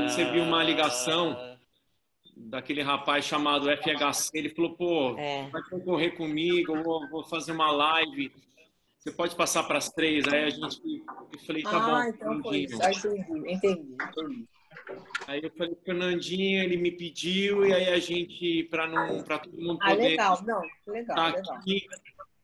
Recebi uma ligação daquele rapaz chamado FHC. Ele falou, pô, vai concorrer comigo, vou fazer uma live. Você pode passar para as 3? Aí eu falei, tá bom, então foi isso. Entendi. Aí eu falei, Fernandinho, ele me pediu, e aí a gente, para todo mundo poder legal, legal. aqui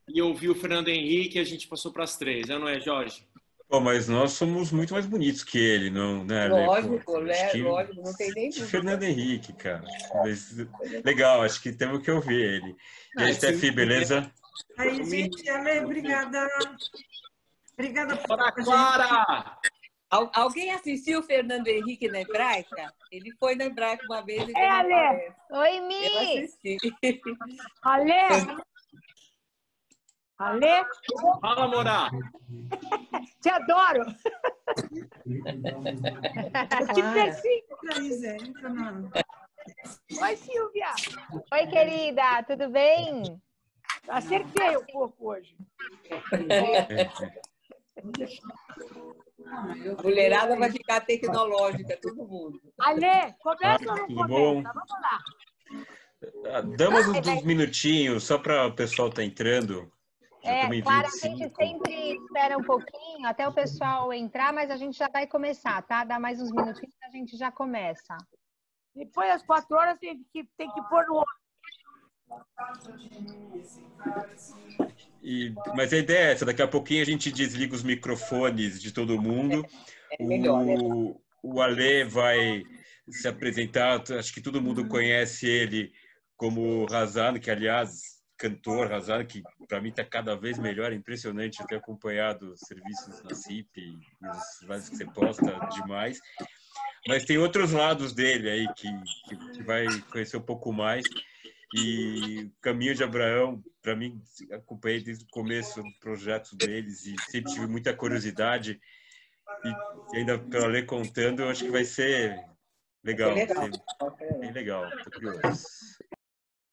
e ouvir o Fernando Henrique, a gente passou para as 3, não é, Jorge? Pô, mas nós somos muito mais bonitos que ele, não, né? Lógico, lógico, não tem nem dúvida. Fernando Henrique, cara. Mas, legal, acho que temos que ouvir ele. E aí, Steffi, beleza? Aí, gente, Ale, obrigada. Obrigada por Clara! Alguém assistiu o Fernando Henrique na Hebraica? Ele foi na Hebraica uma vez. E Ale! Oi, Mi! Eu assisti. Ale! Ale! Fala, Morá! Te adoro! Eu te persigo! Oi, Silvia! Oi, querida! Tudo bem? Acertei um pouco hoje. Mulherada vai ficar tecnológica, todo mundo. Ale, começa ou não começa? Bom? Vamos lá. Damos uns minutinhos, só para o pessoal estar entrando. Claro, a gente sempre espera um pouquinho até o pessoal entrar, mas a gente já vai começar, tá? Dá mais uns minutinhos e a gente já começa. Depois das 4 horas tem que pôr no outro. Mas a ideia é essa, daqui a pouquinho a gente desliga os microfones de todo mundo. O Ale vai se apresentar, acho que todo mundo conhece ele como Razan, que aliás, cantor Razan, que para mim está cada vez melhor, é impressionante eu ter acompanhado os serviços na CIP e os vários que você posta, demais. Mas tem outros lados dele aí que vai conhecer um pouco mais. E o Caminho de Abraão, para mim, acompanhei desde o começo do projeto deles e sempre tive muita curiosidade. E ainda pela ler contando, eu acho que vai ser legal. Vai ser bem legal, estou curioso.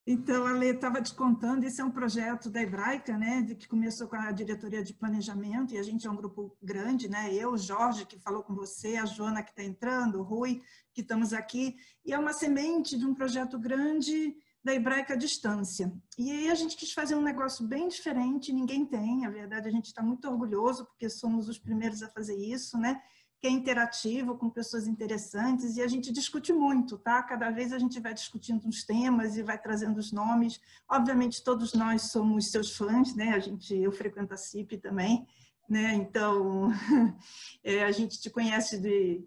Então, a Lê estava te contando, esse é um projeto da Hebraica, né, que começou com a diretoria de planejamento, e a gente é um grupo grande, né, eu, o Jorge, que falou com você, a Joana, que está entrando, o Rui, que estamos aqui, e é uma semente de um projeto grande da Hebraica à distância. E aí a gente quis fazer um negócio bem diferente, ninguém tem, a verdade, a gente está muito orgulhoso, porque somos os primeiros a fazer isso, né, que é interativo, com pessoas interessantes, e a gente discute muito, tá? Cada vez a gente vai discutindo uns temas e vai trazendo os nomes. Obviamente, todos nós somos seus fãs, né? Eu frequento a CIP também, né? Então, a gente te conhece de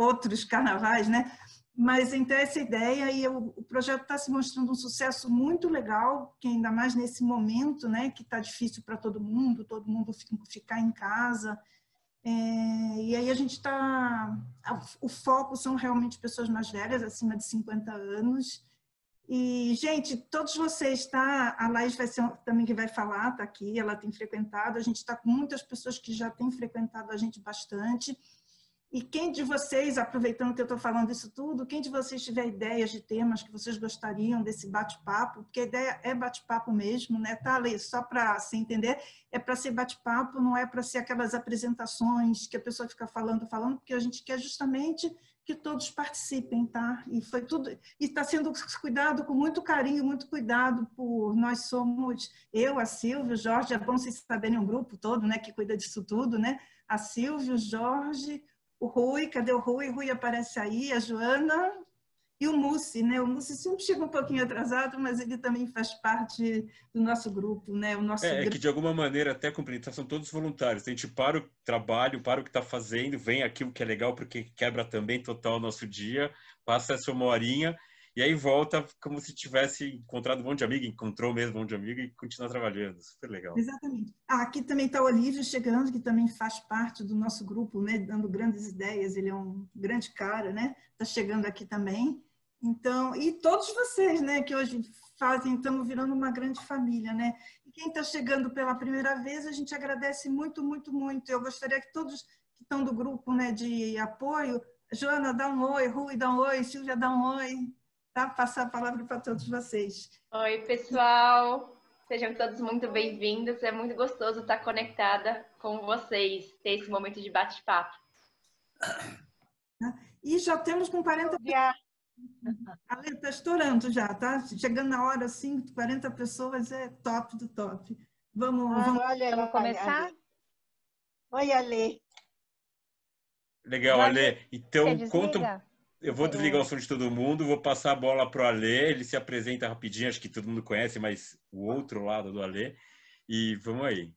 outros carnavais, né? Mas, então, essa ideia, e o projeto está se mostrando um sucesso muito legal, que ainda mais nesse momento, né? Que está difícil para todo mundo ficar em casa. E aí a gente está... O foco são realmente pessoas mais velhas, acima de 50 anos. E, gente, todos vocês, tá? A Laís vai ser também que vai falar, tá aqui, ela tem frequentado. A gente está com muitas pessoas que já têm frequentado a gente bastante. E quem de vocês, aproveitando que eu estou falando isso tudo, quem de vocês tiver ideias de temas que vocês gostariam desse bate-papo, porque a ideia é bate-papo mesmo, né? Tá, Lê? Só para se entender, é para ser bate-papo, não é para ser aquelas apresentações que a pessoa fica falando, porque a gente quer justamente que todos participem, tá? E foi tudo, e está sendo cuidado com muito carinho, muito cuidado por nós somos, eu, a Silvia, o Jorge, é bom vocês saberem um grupo todo, né, que cuida disso tudo, né? A Silvia, o Jorge, o Rui, cadê o Rui? O Rui aparece aí, a Joana e o Mussi, né? O Mussi sempre chega um pouquinho atrasado, mas ele também faz parte do nosso grupo, né? O nosso que de alguma maneira até complementar, são todos voluntários. A gente para o trabalho, para o que está fazendo, vem aqui o que é legal, porque quebra também total o nosso dia, passa essa 1 horinha e aí volta como se tivesse encontrado um monte de amigo, encontrou mesmo um monte de amigo e continua trabalhando. Super legal. Exatamente. Aqui também está o Olívio chegando, que também faz parte do nosso grupo, né? Dando grandes ideias, ele é um grande cara, né? Está chegando aqui também. Então, e todos vocês, né? Que hoje estamos virando uma grande família, né? E quem está chegando pela primeira vez, a gente agradece muito, muito, muito. Eu gostaria que todos que estão do grupo, né, de apoio, Joana, dá um oi, Rui, dá um oi, Silvia, dá um oi. Tá? Passar a palavra para todos vocês. Oi, pessoal. Sejam todos muito bem-vindos. É muito gostoso estar conectada com vocês, ter esse momento de bate-papo. E já temos com 40... Ale, está estourando já, tá? Chegando na hora, assim, 40 pessoas é top do top. Vamos começar? Oi, Ale. Legal, Ale. Então, conta... Eu vou desligar o som de todo mundo, vou passar a bola para o Ale, ele se apresenta rapidinho, acho que todo mundo conhece, mas o outro lado do Ale, e vamos aí.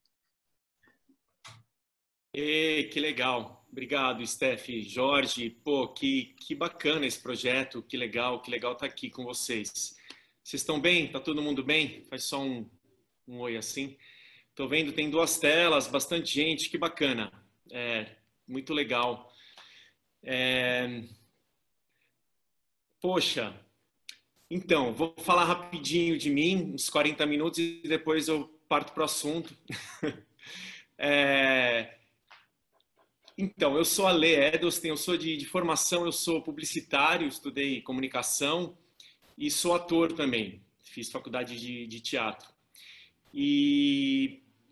Que legal. Obrigado, Steph, Jorge. Pô, que bacana esse projeto, que legal estar aqui com vocês. Vocês estão bem? Tá todo mundo bem? Faz só um oi assim. Tô vendo, tem 2 telas, bastante gente, que bacana. Muito legal. Poxa, então, vou falar rapidinho de mim, uns 40 minutos, e depois eu parto para o assunto. Então, eu sou Ale Edelstein, eu sou de formação, eu sou publicitário, estudei comunicação e sou ator também. Fiz faculdade de teatro.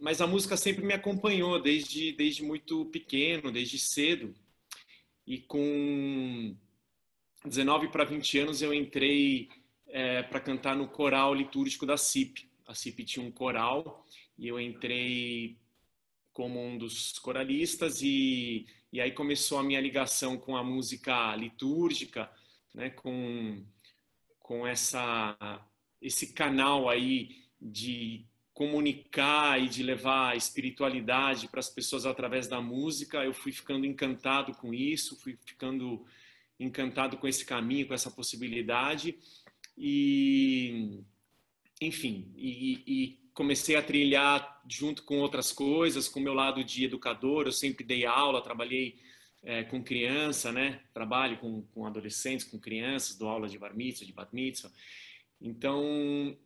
Mas a música sempre me acompanhou desde muito pequeno, desde cedo. E com 19 para 20 anos eu entrei para cantar no coral litúrgico da CIP. A CIP tinha um coral e eu entrei como um dos coralistas e aí começou a minha ligação com a música litúrgica, né, com esse canal aí de comunicar e de levar a espiritualidade para as pessoas através da música. Eu fui ficando encantado com isso, fui ficando encantado com esse caminho, com essa possibilidade enfim, comecei a trilhar junto com outras coisas, com o meu lado de educador. Eu sempre dei aula, trabalhei com criança, né? Trabalho com adolescentes, com crianças, dou aula de bar mitzvah, de bat mitzvah. Então,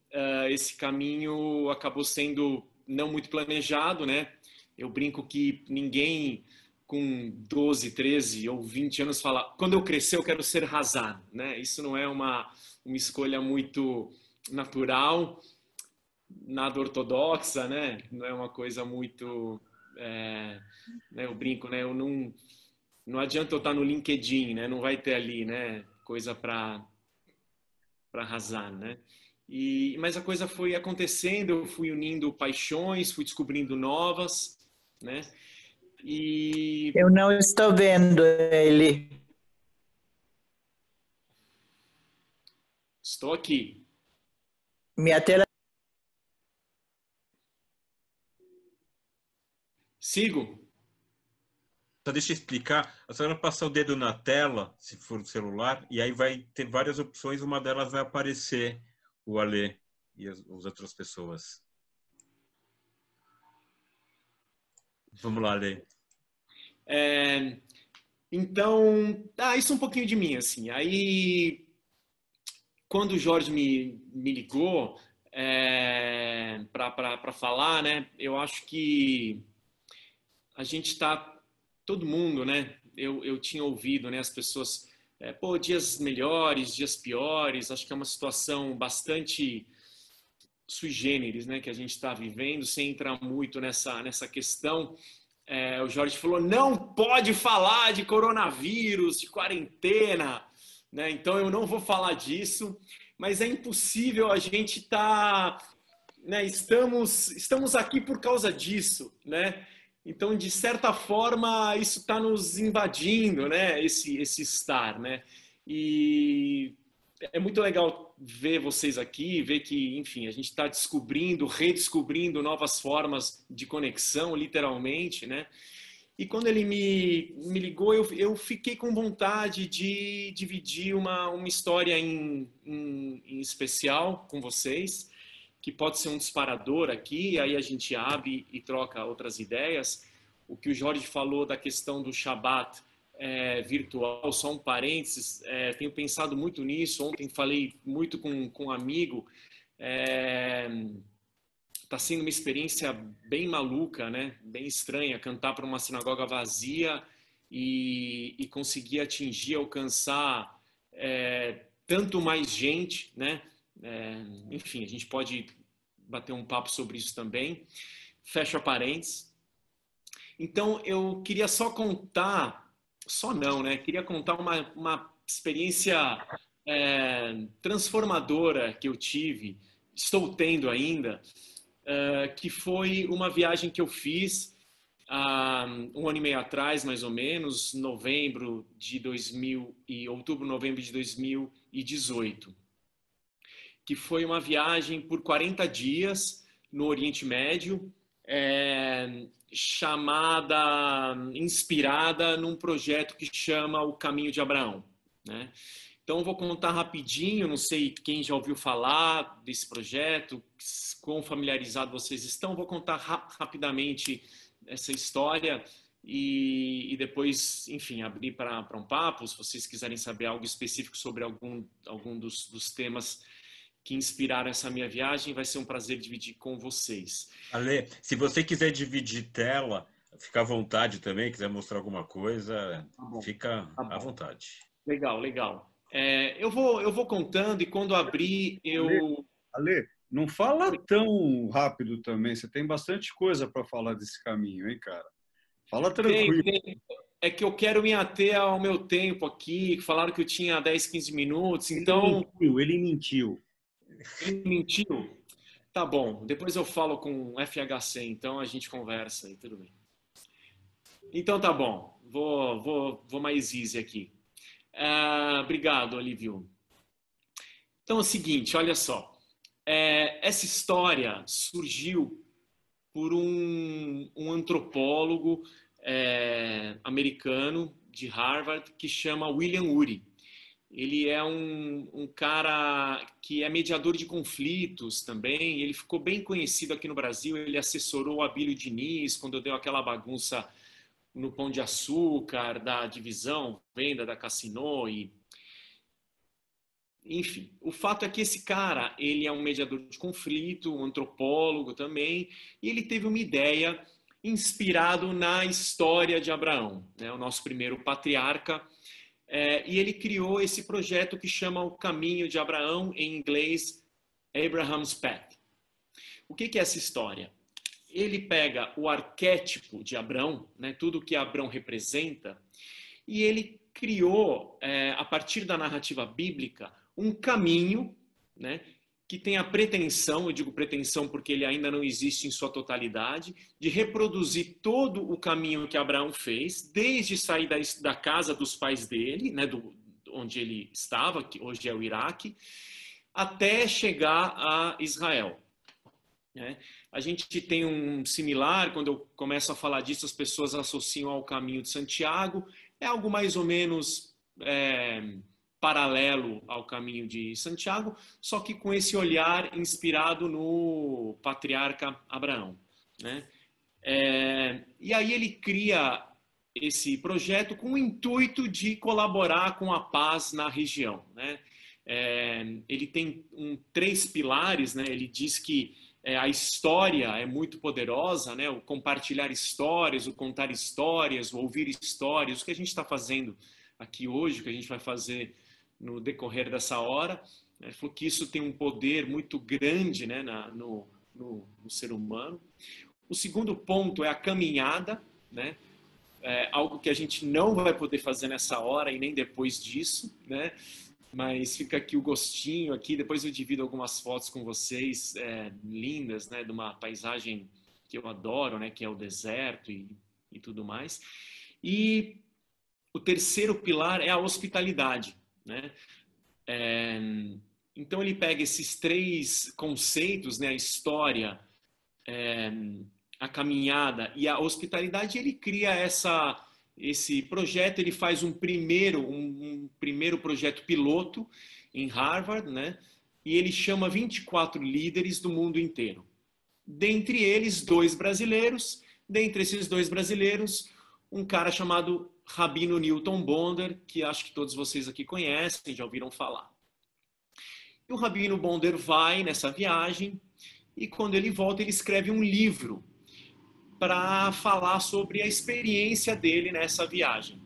esse caminho acabou sendo não muito planejado, né? Eu brinco que ninguém com 12, 13 ou 20 anos fala: quando eu crescer eu quero ser Hazan, né? Isso não é uma escolha muito natural, nada ortodoxa, né? Não é uma coisa muito... né? Eu brinco, né? Não adianta eu estar no LinkedIn, né? Não vai ter ali, né? Coisa para arrasar, né? Mas a coisa foi acontecendo, eu fui unindo paixões, fui descobrindo novas, né? Eu não estou vendo ele. Estou aqui. Minha tela... Sigo? Só deixa eu explicar. A senhora passa o dedo na tela, se for no celular, e aí vai ter várias opções. Uma delas vai aparecer o Ale e as outras pessoas. Vamos lá, Ale. Então, isso é um pouquinho de mim, assim. Aí, quando o Jorge me ligou para falar, né? Eu acho que a gente está... Todo mundo, né? Eu tinha ouvido, né? As pessoas... dias melhores, dias piores. Acho que é uma situação bastante sui generis, né? Que a gente está vivendo, sem entrar muito nessa questão. O Jorge falou: não pode falar de coronavírus, de quarentena, né? Então eu não vou falar disso, mas é impossível a gente estar, né? Estamos aqui por causa disso, né? Então, de certa forma, isso está nos invadindo, né? Esse estar, né? E é muito legal ver vocês aqui, ver que, enfim, a gente está redescobrindo novas formas de conexão, literalmente, né? E quando ele me ligou, eu fiquei com vontade de dividir uma história em especial com vocês, que pode ser um disparador aqui, aí a gente abre e troca outras ideias. O que o Jorge falou da questão do Shabbat virtual, só um parênteses, tenho pensado muito nisso. Ontem falei muito com um amigo. Está sendo uma experiência bem maluca, né? Bem estranha, cantar para uma sinagoga vazia e conseguir atingir, alcançar tanto mais gente, né? Enfim, a gente pode bater um papo sobre isso também. Fecha parênteses. Então, eu queria só contar, só não, né? Queria contar uma experiência transformadora que eu tive, estou tendo ainda, que foi uma viagem que eu fiz há um ano e meio atrás, mais ou menos, outubro, novembro de 2018, que foi uma viagem por 40 dias no Oriente Médio, inspirada num projeto que chama O Caminho de Abraão, né? Então, eu vou contar rapidinho, não sei quem já ouviu falar desse projeto, quão familiarizado vocês estão, vou contar rapidamente essa história e depois, enfim, abrir para um papo, se vocês quiserem saber algo específico sobre algum dos temas que inspiraram essa minha viagem, vai ser um prazer dividir com vocês. Ale, se você quiser dividir tela, fica à vontade também, quiser mostrar alguma coisa, fica à vontade. Legal, legal. Eu vou contando e quando abrir eu... Ale, não fala tão rápido também, você tem bastante coisa para falar desse caminho, hein, cara? Fala tranquilo. É que eu quero me ater ao meu tempo aqui, falaram que eu tinha 10, 15 minutos, então... Ele mentiu. Ele mentiu? Tá bom, depois eu falo com o FHC, então a gente conversa aí, tudo bem. Então tá bom, vou mais easy aqui. Obrigado, Olívio. Então é o seguinte, olha só. Essa história surgiu por um antropólogo americano de Harvard que chama William Ury. Ele é um cara que é mediador de conflitos também. Ele ficou bem conhecido aqui no Brasil. Ele assessorou o Abílio Diniz quando deu aquela bagunça no Pão de Açúcar, da divisão, venda da Cassino. Enfim, o fato é que esse cara, ele é um mediador de conflito, um antropólogo também, e ele teve uma ideia inspirado na história de Abraão, né, o nosso primeiro patriarca. E ele criou esse projeto que chama O Caminho de Abraão, em inglês, Abraham's Path. O que é essa história? Ele pega o arquétipo de Abraão, né, tudo que Abraão representa, e ele criou, a partir da narrativa bíblica, um caminho, né, que tem a pretensão, eu digo pretensão porque ele ainda não existe em sua totalidade, de reproduzir todo o caminho que Abraão fez, desde sair da casa dos pais dele, né, onde ele estava, que hoje é o Iraque, até chegar a Israel. Né? A gente tem um similar, quando eu começo a falar disso, as pessoas associam ao caminho de Santiago, é algo mais ou menos... paralelo ao caminho de Santiago, só que com esse olhar inspirado no patriarca Abraão, né? E aí ele cria esse projeto com o intuito de colaborar com a paz na região, né? Ele tem 3 pilares, né? Ele diz que a história é muito poderosa, né? O compartilhar histórias, o contar histórias, o ouvir histórias, o que a gente está fazendo aqui hoje, o que a gente vai fazer no decorrer dessa hora, ele falou que isso tem um poder muito grande, né, no ser humano. O segundo ponto é a caminhada, né, algo que a gente não vai poder fazer nessa hora e nem depois disso, né, mas fica aqui o gostinho aqui, depois eu divido algumas fotos com vocês, lindas, né, de uma paisagem que eu adoro, né, que é o deserto e tudo mais. E o terceiro pilar é a hospitalidade, né? Então ele pega esses 3 conceitos, né? A história, a caminhada e a hospitalidade, e ele cria esse projeto. Ele faz um primeiro projeto piloto em Harvard, né? E ele chama 24 líderes do mundo inteiro. Dentre eles, 2 brasileiros. Dentre esses 2 brasileiros, um cara chamado Rabino Newton Bonder, que acho que todos vocês aqui conhecem, já ouviram falar. E o Rabino Bonder vai nessa viagem e quando ele volta, ele escreve um livro para falar sobre a experiência dele nessa viagem.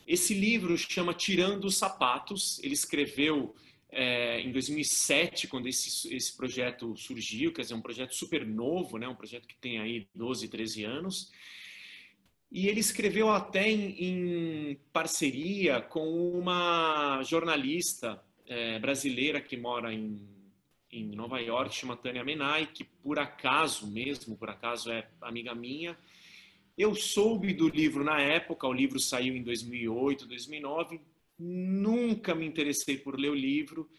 Esse livro chama Tirando os Sapatos. Ele escreveu em 2007, quando esse projeto surgiu, quer dizer, um projeto super novo, né? Um projeto que tem aí 12, 13 anos. E ele escreveu até em parceria com uma jornalista brasileira que mora em Nova York, chama Tânia Menai, que por acaso é amiga minha. Eu soube do livro na época, o livro saiu em 2008, 2009, nunca me interessei por ler o livro,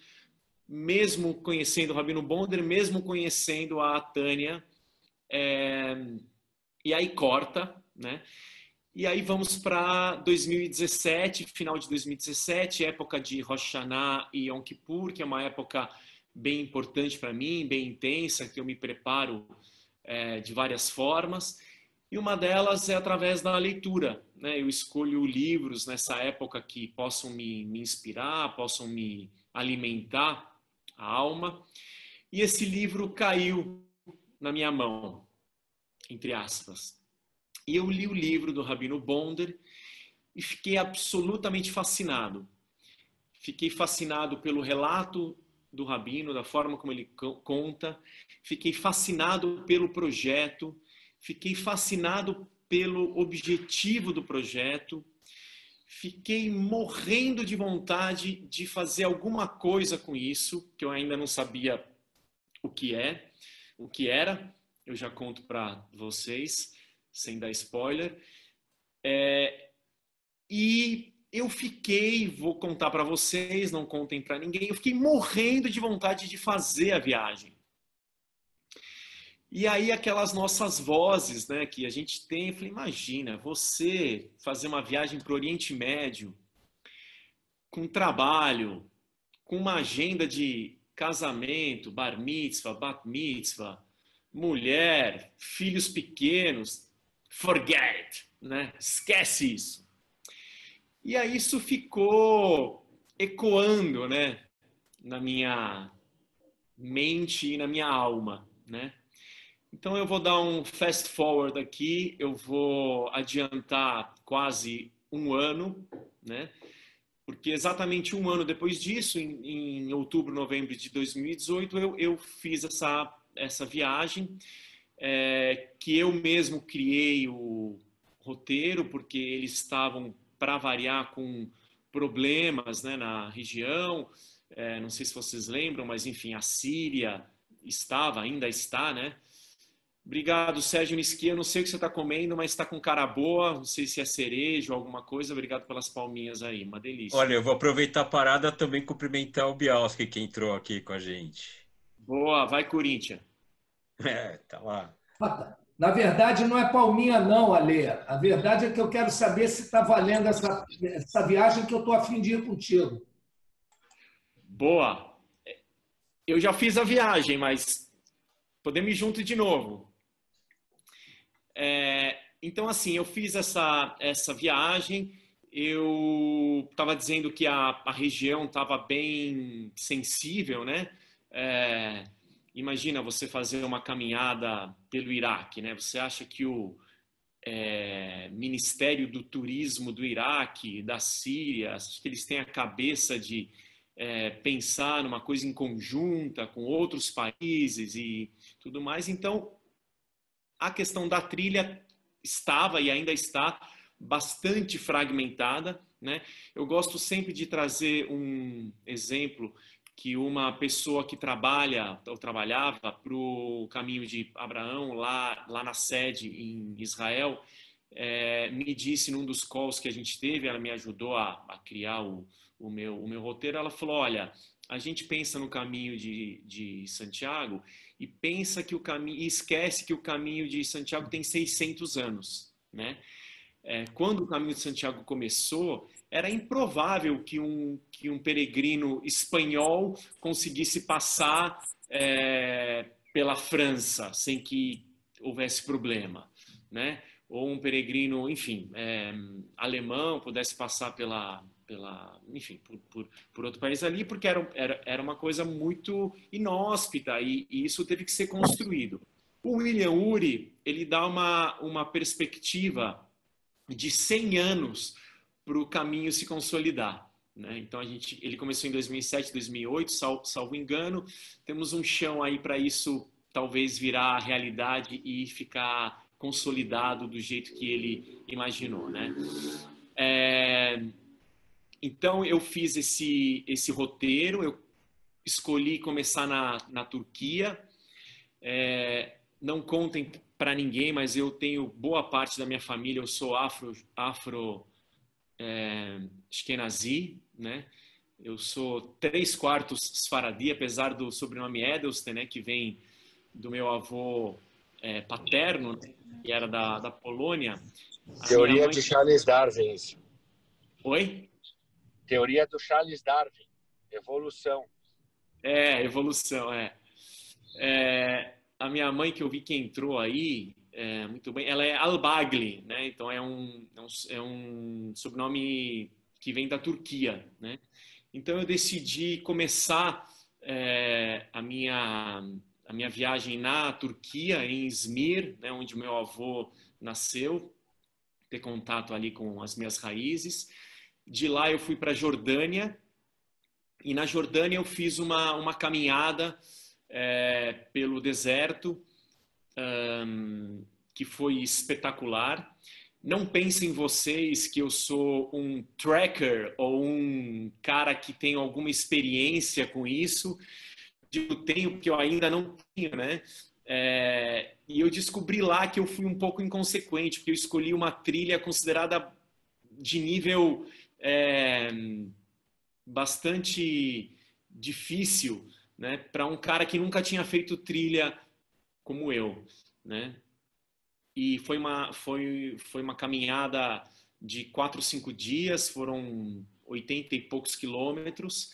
mesmo conhecendo o Rabino Bonder, mesmo conhecendo a Tânia, e aí corta, né? E aí vamos para 2017, final de 2017, época de Rosh Hashanah e Yom Kippur, que é uma época bem importante para mim, bem intensa, que eu me preparo de várias formas. E uma delas é através da leitura, né? Eu escolho livros nessa época que possam me inspirar, possam me alimentar a alma. E esse livro caiu na minha mão, entre aspas. E eu li o livro do Rabino Bonder e fiquei absolutamente fascinado. Fiquei fascinado pelo relato do Rabino, da forma como ele conta. Fiquei fascinado pelo projeto. Fiquei fascinado pelo objetivo do projeto. Fiquei morrendo de vontade de fazer alguma coisa com isso, que eu ainda não sabia o que era. Eu já conto para vocês, sem dar spoiler. E eu fiquei, vou contar para vocês, não contem para ninguém, eu fiquei morrendo de vontade de fazer a viagem. E aí aquelas nossas vozes, né, que a gente tem, eu falei, imagina, você fazer uma viagem para o Oriente Médio, com trabalho, com uma agenda de casamento, bar mitzvah, bat mitzvah, mulher, filhos pequenos, forget it, né? Esquece isso. E aí isso ficou ecoando, né, na minha mente e na minha alma, né? Então eu vou dar um fast forward aqui, eu vou adiantar quase um ano, né? Porque exatamente um ano depois disso, em outubro, novembro de 2018, eu fiz essa viagem, que eu mesmo criei o roteiro, porque eles estavam, para variar, com problemas, né, na região. Não sei se vocês lembram, mas enfim, a Síria ainda está, né? Obrigado, Sérgio Nisqui. Eu não sei o que você está comendo, mas está com cara boa. Não sei se é cereja ou alguma coisa. Obrigado pelas palminhas aí. Uma delícia. Olha, eu vou aproveitar a parada também cumprimentar o Bialski, que entrou aqui com a gente. Boa, vai Corinthians. Tá lá. Na verdade, não é palminha não, Ale. A verdade é que eu quero saber se está valendo essa viagem que eu estou a fim de ir contigo. Boa. Eu já fiz a viagem, mas podemos ir junto de novo. Então, assim, eu fiz essa viagem. Eu estava dizendo que a região estava bem sensível, né? Imagina você fazer uma caminhada pelo Iraque, né? Você acha que o Ministério do Turismo do Iraque, da Síria, acho que eles têm a cabeça de pensar numa coisa em conjunta com outros países e tudo mais. Então, a questão da trilha estava e ainda está bastante fragmentada, né? Eu gosto sempre de trazer um exemplo que uma pessoa que trabalhava para o Caminho de Abraão, lá na sede em Israel, me disse num dos calls que a gente teve, ela me ajudou a criar o meu roteiro. Ela falou, olha, a gente pensa no Caminho de Santiago e pensa que e esquece que o Caminho de Santiago tem 600 anos, né? Quando o Caminho de Santiago começou, era improvável que um peregrino espanhol conseguisse passar pela França sem que houvesse problema, né? Ou um peregrino, enfim, alemão pudesse passar enfim, por outro país ali, porque era uma coisa muito inóspita e isso teve que ser construído. O William Ury, ele dá uma perspectiva de 100 anos para o caminho se consolidar, né? Então, ele começou em 2007, 2008, salvo engano. Temos um chão aí para isso talvez virar realidade e ficar consolidado do jeito que ele imaginou, né? Então, eu fiz esse roteiro, eu escolhi começar na Turquia. Não contem para ninguém, mas eu tenho boa parte da minha família, eu sou afro-ashkenazi, né? Eu sou 3/4 Sfaradi, apesar do sobrenome Edelstein, né? Que vem do meu avô paterno, né? Que era da Polônia. Teoria de Charles Darwin, isso. Oi? Teoria do Charles Darwin. Evolução. Evolução, a minha mãe, que eu vi que entrou aí, muito bem, ela é Albagli, né? Então é um sobrenome que vem da Turquia, né? Então eu decidi começar a minha viagem na Turquia, em Izmir, né? Onde meu avô nasceu, ter contato ali com as minhas raízes. De lá eu fui para a Jordânia, e na Jordânia eu fiz uma caminhada pelo deserto, que foi espetacular. Não pensem vocês que eu sou um tracker ou um cara que tem alguma experiência com isso. Eu tenho, porque eu ainda não tenho, né? E eu descobri lá que eu fui um pouco inconsequente, porque eu escolhi uma trilha considerada de nível bastante difícil, né, para um cara que nunca tinha feito trilha como eu, né? E foi uma caminhada de 4 ou 5 dias, foram 80 e poucos quilômetros,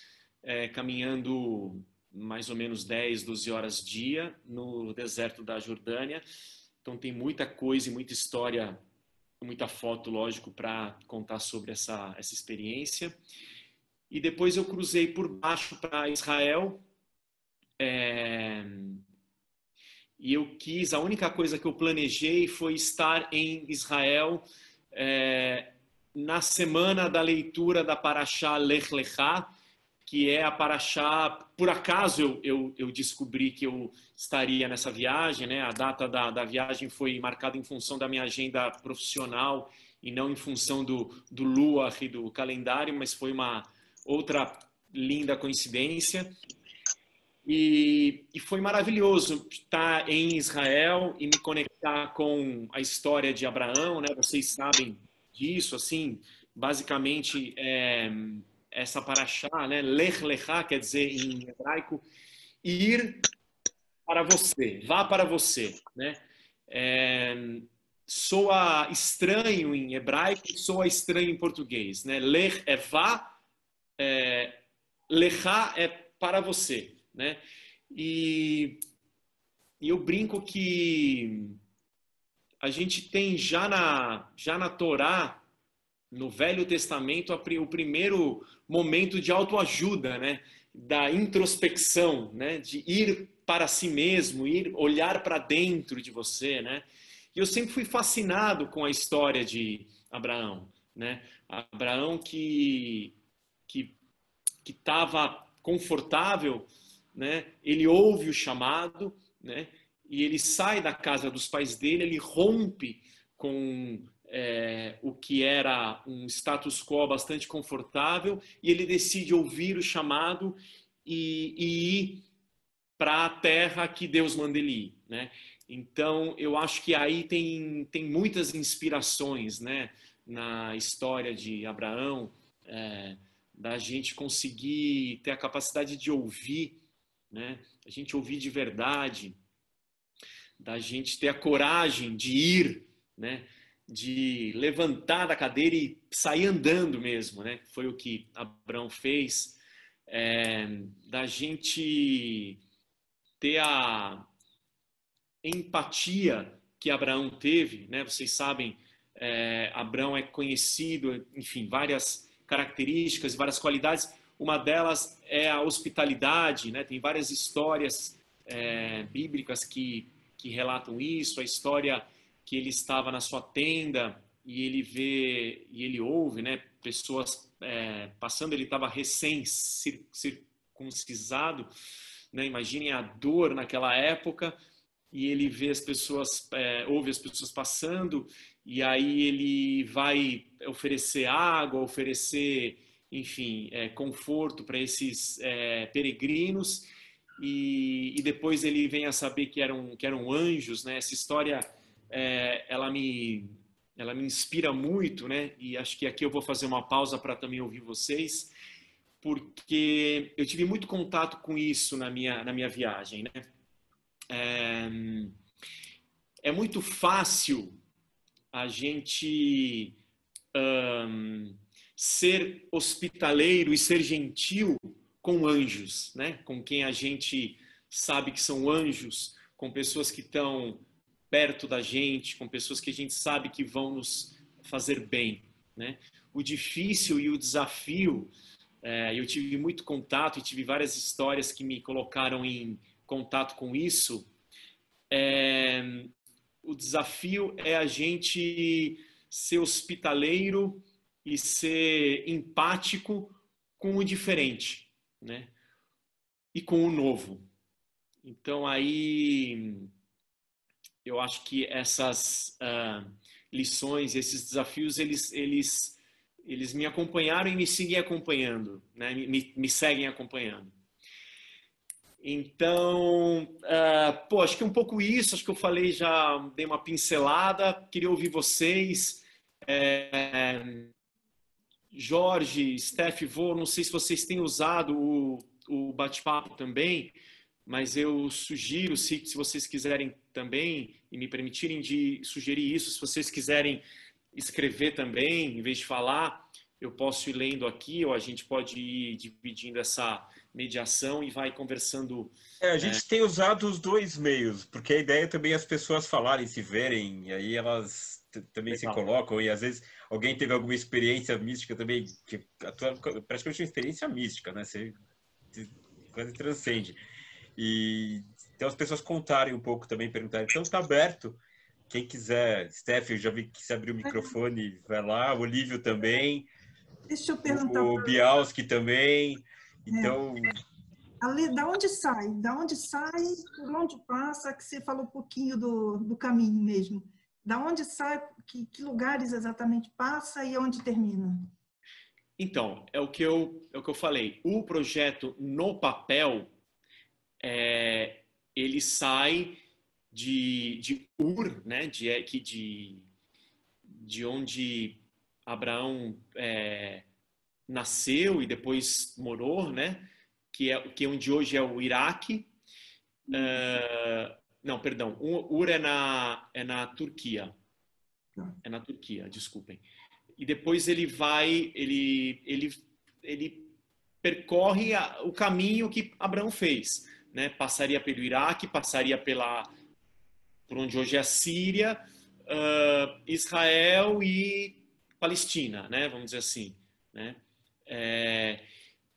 caminhando mais ou menos 10, 12 horas dia no deserto da Jordânia. Então tem muita coisa e muita história, muita foto, lógico, para contar sobre essa experiência. E depois eu cruzei por baixo para Israel. E eu quis, a única coisa que eu planejei foi estar em Israel na semana da leitura da Parashá Lech Lechá, que é a Parashá, por acaso eu descobri que eu estaria nessa viagem, né? A data da viagem foi marcada em função da minha agenda profissional e não em função do Luach e do calendário, mas foi uma outra linda coincidência. E foi maravilhoso estar em Israel e me conectar com a história de Abraão, né? Vocês sabem disso, assim, basicamente essa paraxá, né? Lech Lechá, quer dizer em hebraico, ir para você, vá para você, né? Soa estranho em hebraico, soa estranho em português, né? Lech é vá, Lechá é para você, né? E eu brinco que a gente tem já na Torá, no Velho Testamento, o primeiro momento de autoajuda, né? Da introspecção, né? De ir para si mesmo, olhar para dentro de você, né? E eu sempre fui fascinado com a história de Abraão, né? Abraão que estava confortável, né? Ele ouve o chamado, né? E ele sai da casa dos pais dele, ele rompe com o que era um status quo bastante confortável, e ele decide ouvir o chamado e ir para a terra que Deus manda ele ir, né? Então, eu acho que aí tem muitas inspirações, né, na história de Abraão, da gente conseguir ter a capacidade de ouvir, né? A gente ouvir de verdade, da gente ter a coragem de ir, né? De levantar da cadeira e sair andando mesmo, né? Foi o que Abraão fez, da gente ter a empatia que Abraão teve, né? Vocês sabem, Abraão é conhecido, enfim, várias características, várias qualidades. Uma delas é a hospitalidade, né? Tem várias histórias bíblicas que que relatam isso, a história que ele estava na sua tenda e ele vê e ele ouve, né, pessoas passando. Ele estava recém-circuncisado, né? Imaginem a dor naquela época. E ele vê as pessoas, ouve as pessoas passando, e aí ele vai oferecer água, oferecer, enfim, conforto para esses peregrinos, e depois ele vem a saber que eram anjos, né? Essa história, ela me inspira muito, né? E acho que aqui eu vou fazer uma pausa para também ouvir vocês, porque eu tive muito contato com isso na minha viagem, né? É muito fácil a gente ser hospitaleiro e ser gentil com anjos, né? Com quem a gente sabe que são anjos, com pessoas que estão perto da gente, com pessoas que a gente sabe que vão nos fazer bem, né? O difícil e o desafio, eu tive muito contato e tive várias histórias que me colocaram em contato com isso. O desafio é a gente ser hospitaleiro e ser empático com o diferente, né? E com o novo. Então aí eu acho que essas lições, esses desafios, eles me acompanharam e me seguem acompanhando, né? Me seguem acompanhando. Então, acho que é um pouco isso. Acho que eu falei, já dei uma pincelada. Queria ouvir vocês. Jorge, Steph, não sei se vocês têm usado o bate-papo também, mas eu sugiro, se vocês quiserem também, e me permitirem de sugerir isso, se vocês quiserem escrever também, em vez de falar, eu posso ir lendo aqui, ou a gente pode ir dividindo essa mediação e vai conversando. A gente tem usado os dois meios, porque a ideia também é as pessoas falarem, se verem, e aí elas também se colocam, e às vezes alguém teve alguma experiência mística também, que praticamente uma experiência mística, né? Você quase transcende. E então as pessoas contarem um pouco também, perguntarem. Então está aberto, quem quiser. Steph, eu já vi que você abriu o microfone, vai lá. O Olívio também. Deixa eu perguntar. O Bialski também. Então... Ale, da onde sai? Da onde sai, por onde passa, que você falou um pouquinho do caminho mesmo. Da onde sai, que lugares exatamente passa e onde termina? Então, é o que eu falei. O projeto no papel, ele sai de Ur, né? de onde Abraão nasceu e depois morou, né? Que é onde hoje é o Iraque. Não, perdão. Ur é na Turquia. É na Turquia, desculpem. E depois ele percorre o caminho que Abraão fez, né? Passaria pelo Iraque, passaria por onde hoje é a Síria, Israel e Palestina, né? Vamos dizer assim, né?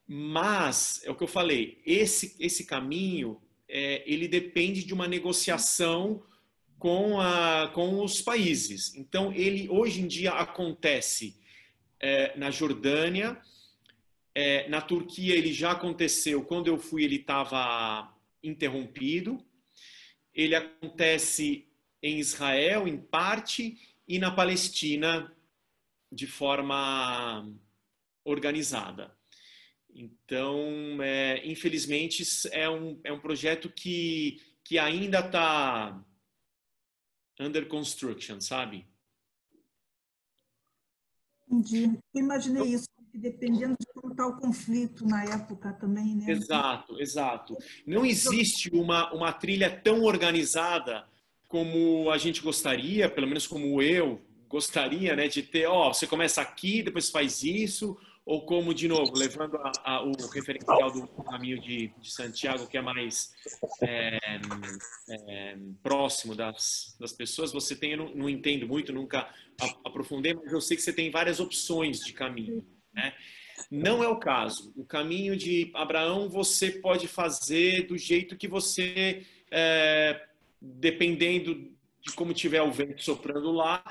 Mas é o que eu falei. Esse caminho ele depende de uma negociação com os países. Então, ele hoje em dia acontece na Jordânia, na Turquia ele já aconteceu, quando eu fui ele estava interrompido, ele acontece em Israel, em parte, e na Palestina, de forma organizada. Então, infelizmente, é um projeto que ainda está under construction, sabe? Entendi. Eu imaginei isso, dependendo de como está o conflito na época também, né? Exato, exato. Não existe uma trilha tão organizada como a gente gostaria, pelo menos como eu gostaria, né? De ter, você começa aqui, depois faz isso, ou como, de novo, levando o referencial do caminho de Santiago, que é mais próximo das pessoas. Você tem, eu não entendo muito, nunca aprofundei, mas eu sei que você tem várias opções de caminho, né? Não é o caso. O caminho de Abraão você pode fazer do jeito que você dependendo de como tiver o vento soprando lá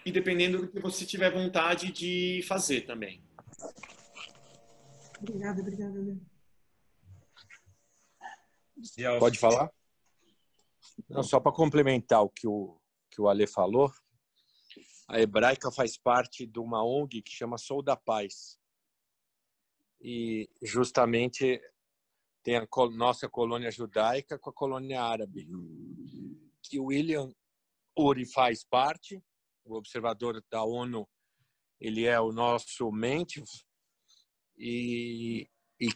e dependendo do que você tiver vontade de fazer também. Obrigada, Ale. Pode falar? Não, só para complementar o que o Ale falou, a Hebraica faz parte de uma ONG que chama Sou da Paz. E justamente tem a nossa colônia judaica com a colônia árabe, que o William Uri faz parte, o observador da ONU, ele é o nosso mentor, e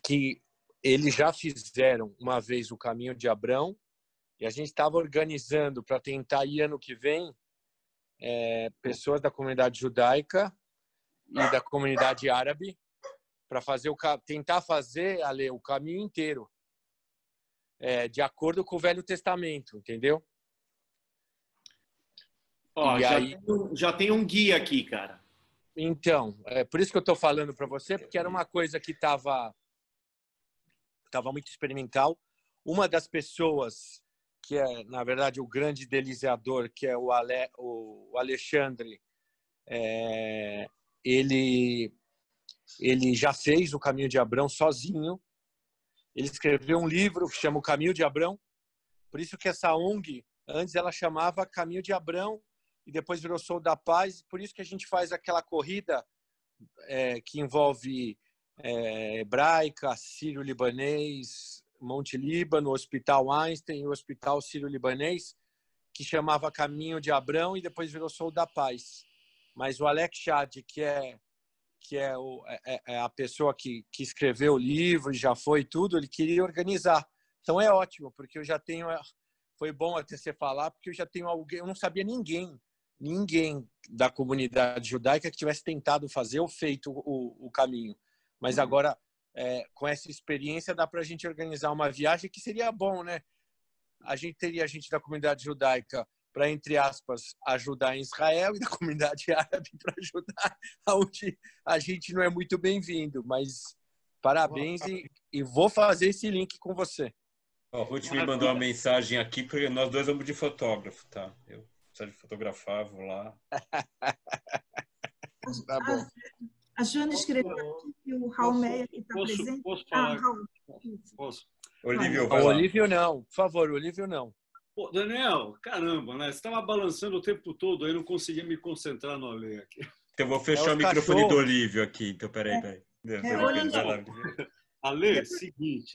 que eles já fizeram uma vez o Caminho de Abrão, e a gente estava organizando para tentar ir ano que vem pessoas da comunidade judaica e da comunidade árabe para tentar fazer, Ale, o caminho inteiro, de acordo com o Velho Testamento, entendeu? Ó, já tem um guia aqui, cara. Então, por isso que eu estou falando para você, porque era uma coisa que estava muito experimental. Uma das pessoas que é, na verdade, o grande deliciador, que é o Alexandre, ele já fez o Caminho de Abrão sozinho. Ele escreveu um livro que chama O Caminho de Abrão. Por isso que essa ONG, antes ela chamava Caminho de Abrão e depois virou Sou da Paz. Por isso que a gente faz aquela corrida que envolve Hebraica, Sírio-Libanês, Monte Líbano, Hospital Einstein e o Hospital Sírio-Libanês, que chamava Caminho de Abrão e depois virou Sou da Paz. Mas o Alex Chad, que é a pessoa que escreveu o livro e já foi tudo, ele queria organizar. Então é ótimo, porque eu já tenho... Foi bom até você falar, porque eu já tenho alguém... Eu não sabia ninguém da comunidade judaica que tivesse tentado fazer ou feito o caminho. Mas agora, com essa experiência, dá para a gente organizar uma viagem que seria bom, né? A gente teria gente da comunidade judaica para, entre aspas, ajudar em Israel e da comunidade árabe para ajudar onde a gente não é muito bem-vindo. Mas parabéns e vou fazer esse link com você. O Ruth me mandou uma mensagem aqui, porque nós dois vamos de fotógrafo, tá? Eu preciso de fotografar, vou lá. Tá bom. A Joana escreveu aqui que o Raul Meia está presente. Posso falar? Raul. Posso? Olívio, vai lá. Olívio não, por favor, Olívio não. Pô, Daniel, caramba, né? Você estava balançando o tempo todo, aí não conseguia me concentrar no Ale aqui. Então, eu vou fechar o microfone do Olívio aqui. Então, peraí. Ale, seguinte,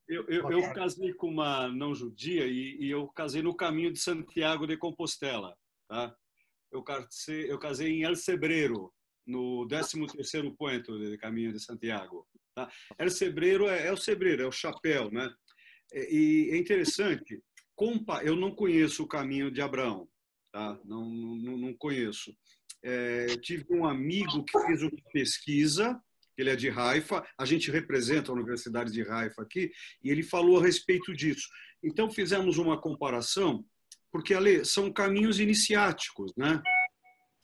eu casei com uma não judia e eu casei no caminho de Santiago de Compostela, tá? Eu casei em El Cebreiro, no 13º ponto do caminho de Santiago, tá? El Cebreiro é o cebreiro, é o chapéu, né? E é interessante, eu não conheço o caminho de Abraão, tá? Não conheço. Tive um amigo que fez uma pesquisa. Ele é de Haifa, a gente representa a Universidade de Haifa aqui, e ele falou a respeito disso. Então, fizemos uma comparação, porque, Ale, são caminhos iniciáticos, né?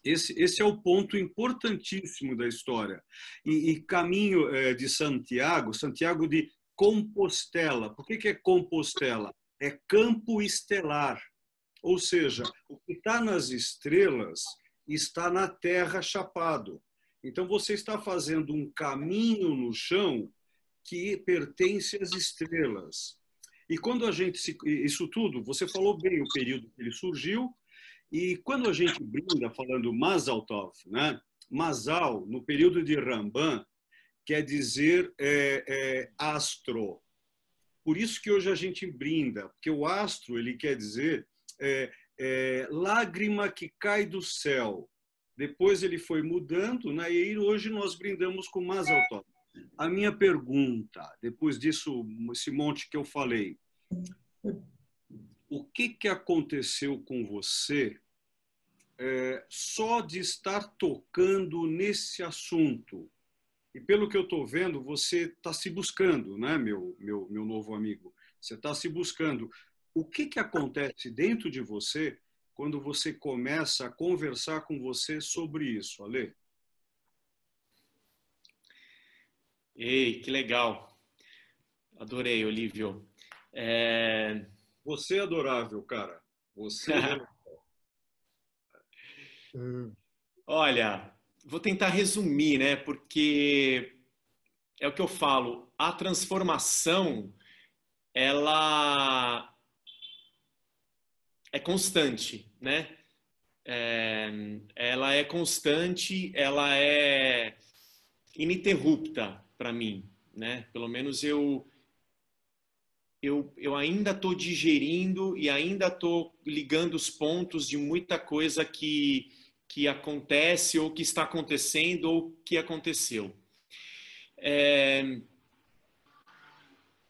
Esse é o ponto importantíssimo da história. E caminho de Santiago de Compostela. Por que é Compostela? É campo estelar, ou seja, o que está nas estrelas está na terra chapado. Então, você está fazendo um caminho no chão que pertence às estrelas. E quando a gente... Isso tudo, você falou bem o período que ele surgiu, e quando a gente brinda falando Mazal Tov, né? Mazal, no período de Ramban, quer dizer astro. Por isso que hoje a gente brinda, porque o astro, ele quer dizer lágrima que cai do céu. Depois ele foi mudando, né? E hoje nós brindamos com Mazal Tov. A minha pergunta, depois disso, esse monte que eu falei, o que aconteceu com você só de estar tocando nesse assunto? E pelo que eu estou vendo, você está se buscando, né, meu novo amigo? Você está se buscando. O que acontece dentro de você quando você começa a conversar com você sobre isso, Ale? Ei, que legal. Adorei, Olívio. Você é adorável, cara. Você é... Olha, vou tentar resumir, né? Porque é o que eu falo, a transformação, ela é constante, né? Ela é constante, ela é ininterrupta para mim, né? Pelo menos eu ainda estou digerindo e ainda estou ligando os pontos de muita coisa que acontece ou que está acontecendo ou que aconteceu.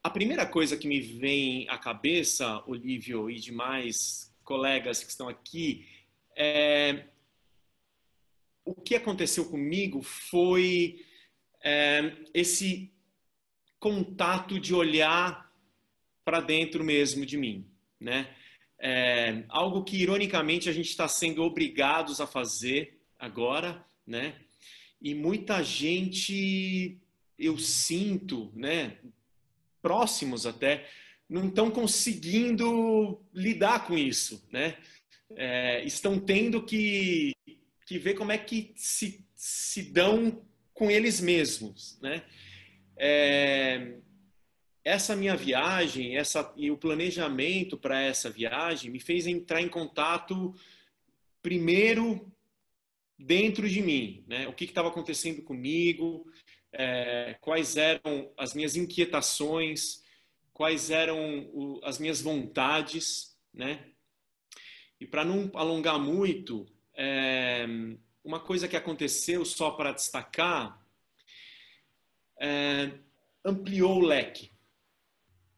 A primeira coisa que me vem à cabeça, Olívio e demais colegas que estão aqui, o que aconteceu comigo foi esse contato de olhar para dentro mesmo de mim, né? Algo que, ironicamente, a gente está sendo obrigados a fazer agora, né? E muita gente, eu sinto, né? Próximos até, não estão conseguindo lidar com isso, né? Estão tendo que ver como é que se dão com eles mesmos, né? Essa minha viagem, e o planejamento para essa viagem me fez entrar em contato primeiro dentro de mim, né? O que estava acontecendo comigo, quais eram as minhas inquietações, quais eram as minhas vontades, né? E para não alongar muito, uma coisa que aconteceu, só para destacar, ampliou o leque.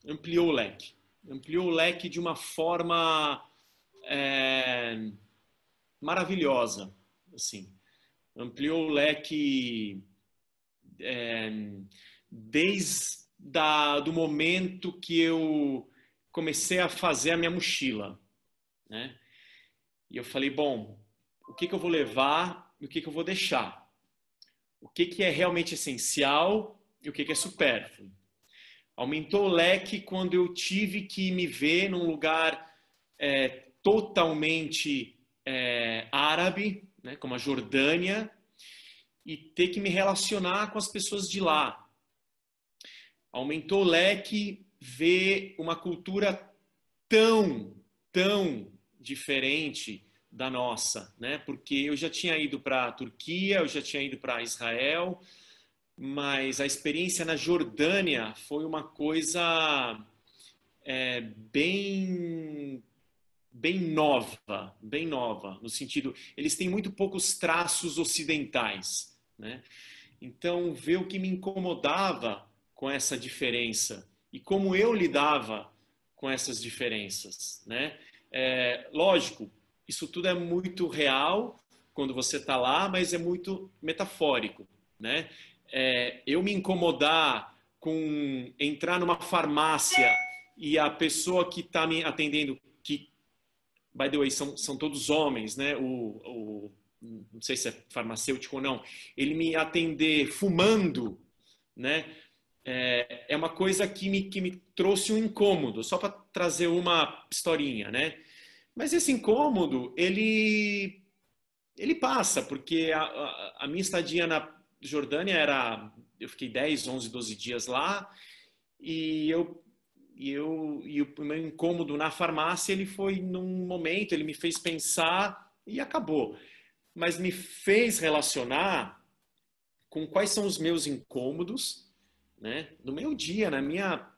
Ampliou o leque de uma forma maravilhosa, assim. Ampliou o leque desde do momento que eu comecei a fazer a minha mochila, né? E eu falei, bom, o que eu vou levar e o que eu vou deixar? O que é realmente essencial e o que é supérfluo? Aumentou o leque quando eu tive que me ver num lugar totalmente árabe, né, como a Jordânia, e ter que me relacionar com as pessoas de lá. Aumentou o leque ver uma cultura tão diferente da nossa, né? Porque eu já tinha ido para a Turquia, eu já tinha ido para Israel, mas a experiência na Jordânia foi uma coisa bem nova, no sentido, eles têm muito poucos traços ocidentais, né? Então, ver o que me incomodava com essa diferença e como eu lidava com essas diferenças, né? Lógico, isso tudo é muito real quando você está lá, mas é muito metafórico, né? Eu me incomodar com entrar numa farmácia e a pessoa que está me atendendo, que, by the way, são todos homens, né? Não sei se é farmacêutico ou não, ele me atender fumando, né? É uma coisa que me trouxe um incômodo, só para trazer uma historinha, né? Mas esse incômodo, ele passa, porque a minha estadia na Jordânia eu fiquei 10, 11, 12 dias lá, e o meu incômodo na farmácia, ele foi num momento, ele me fez pensar e acabou. Mas me fez relacionar com quais são os meus incômodos, né, no meu dia, na minha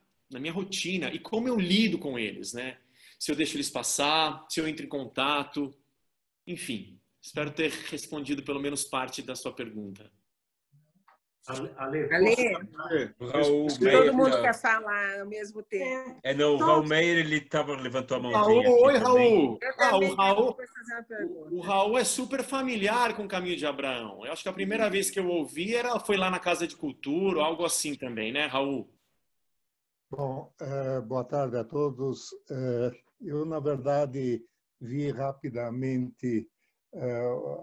rotina, e como eu lido com eles, né? Se eu deixo eles passar, se eu entro em contato, enfim. Espero ter respondido pelo menos parte da sua pergunta. Ale, todo mundo quer falar ao mesmo tempo. Não, o Raul Meyer, ele levantou a mãozinha. Oi, Raul. O Raul é super familiar com o Caminho de Abraão. Eu acho que a primeira vez que eu ouvi foi lá na Casa de Cultura, ou algo assim também, né, Raul? Bom, boa tarde a todos. Eu, na verdade, vi rapidamente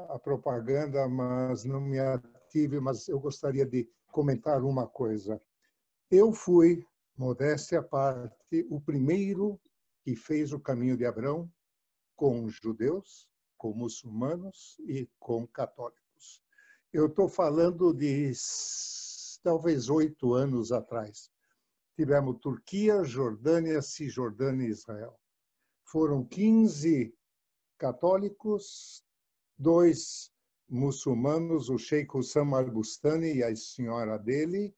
a propaganda, mas não me ative, mas eu gostaria de comentar uma coisa. Eu fui, modéstia à parte, o primeiro que fez o caminho de Abrão com judeus, com muçulmanos e com católicos. Eu estou falando de talvez 8 anos atrás. Tivemos Turquia, Jordânia, Cisjordânia e Israel. Foram 15 católicos, 2 muçulmanos, o Sheikh Hussam al-Bustani e a senhora dele.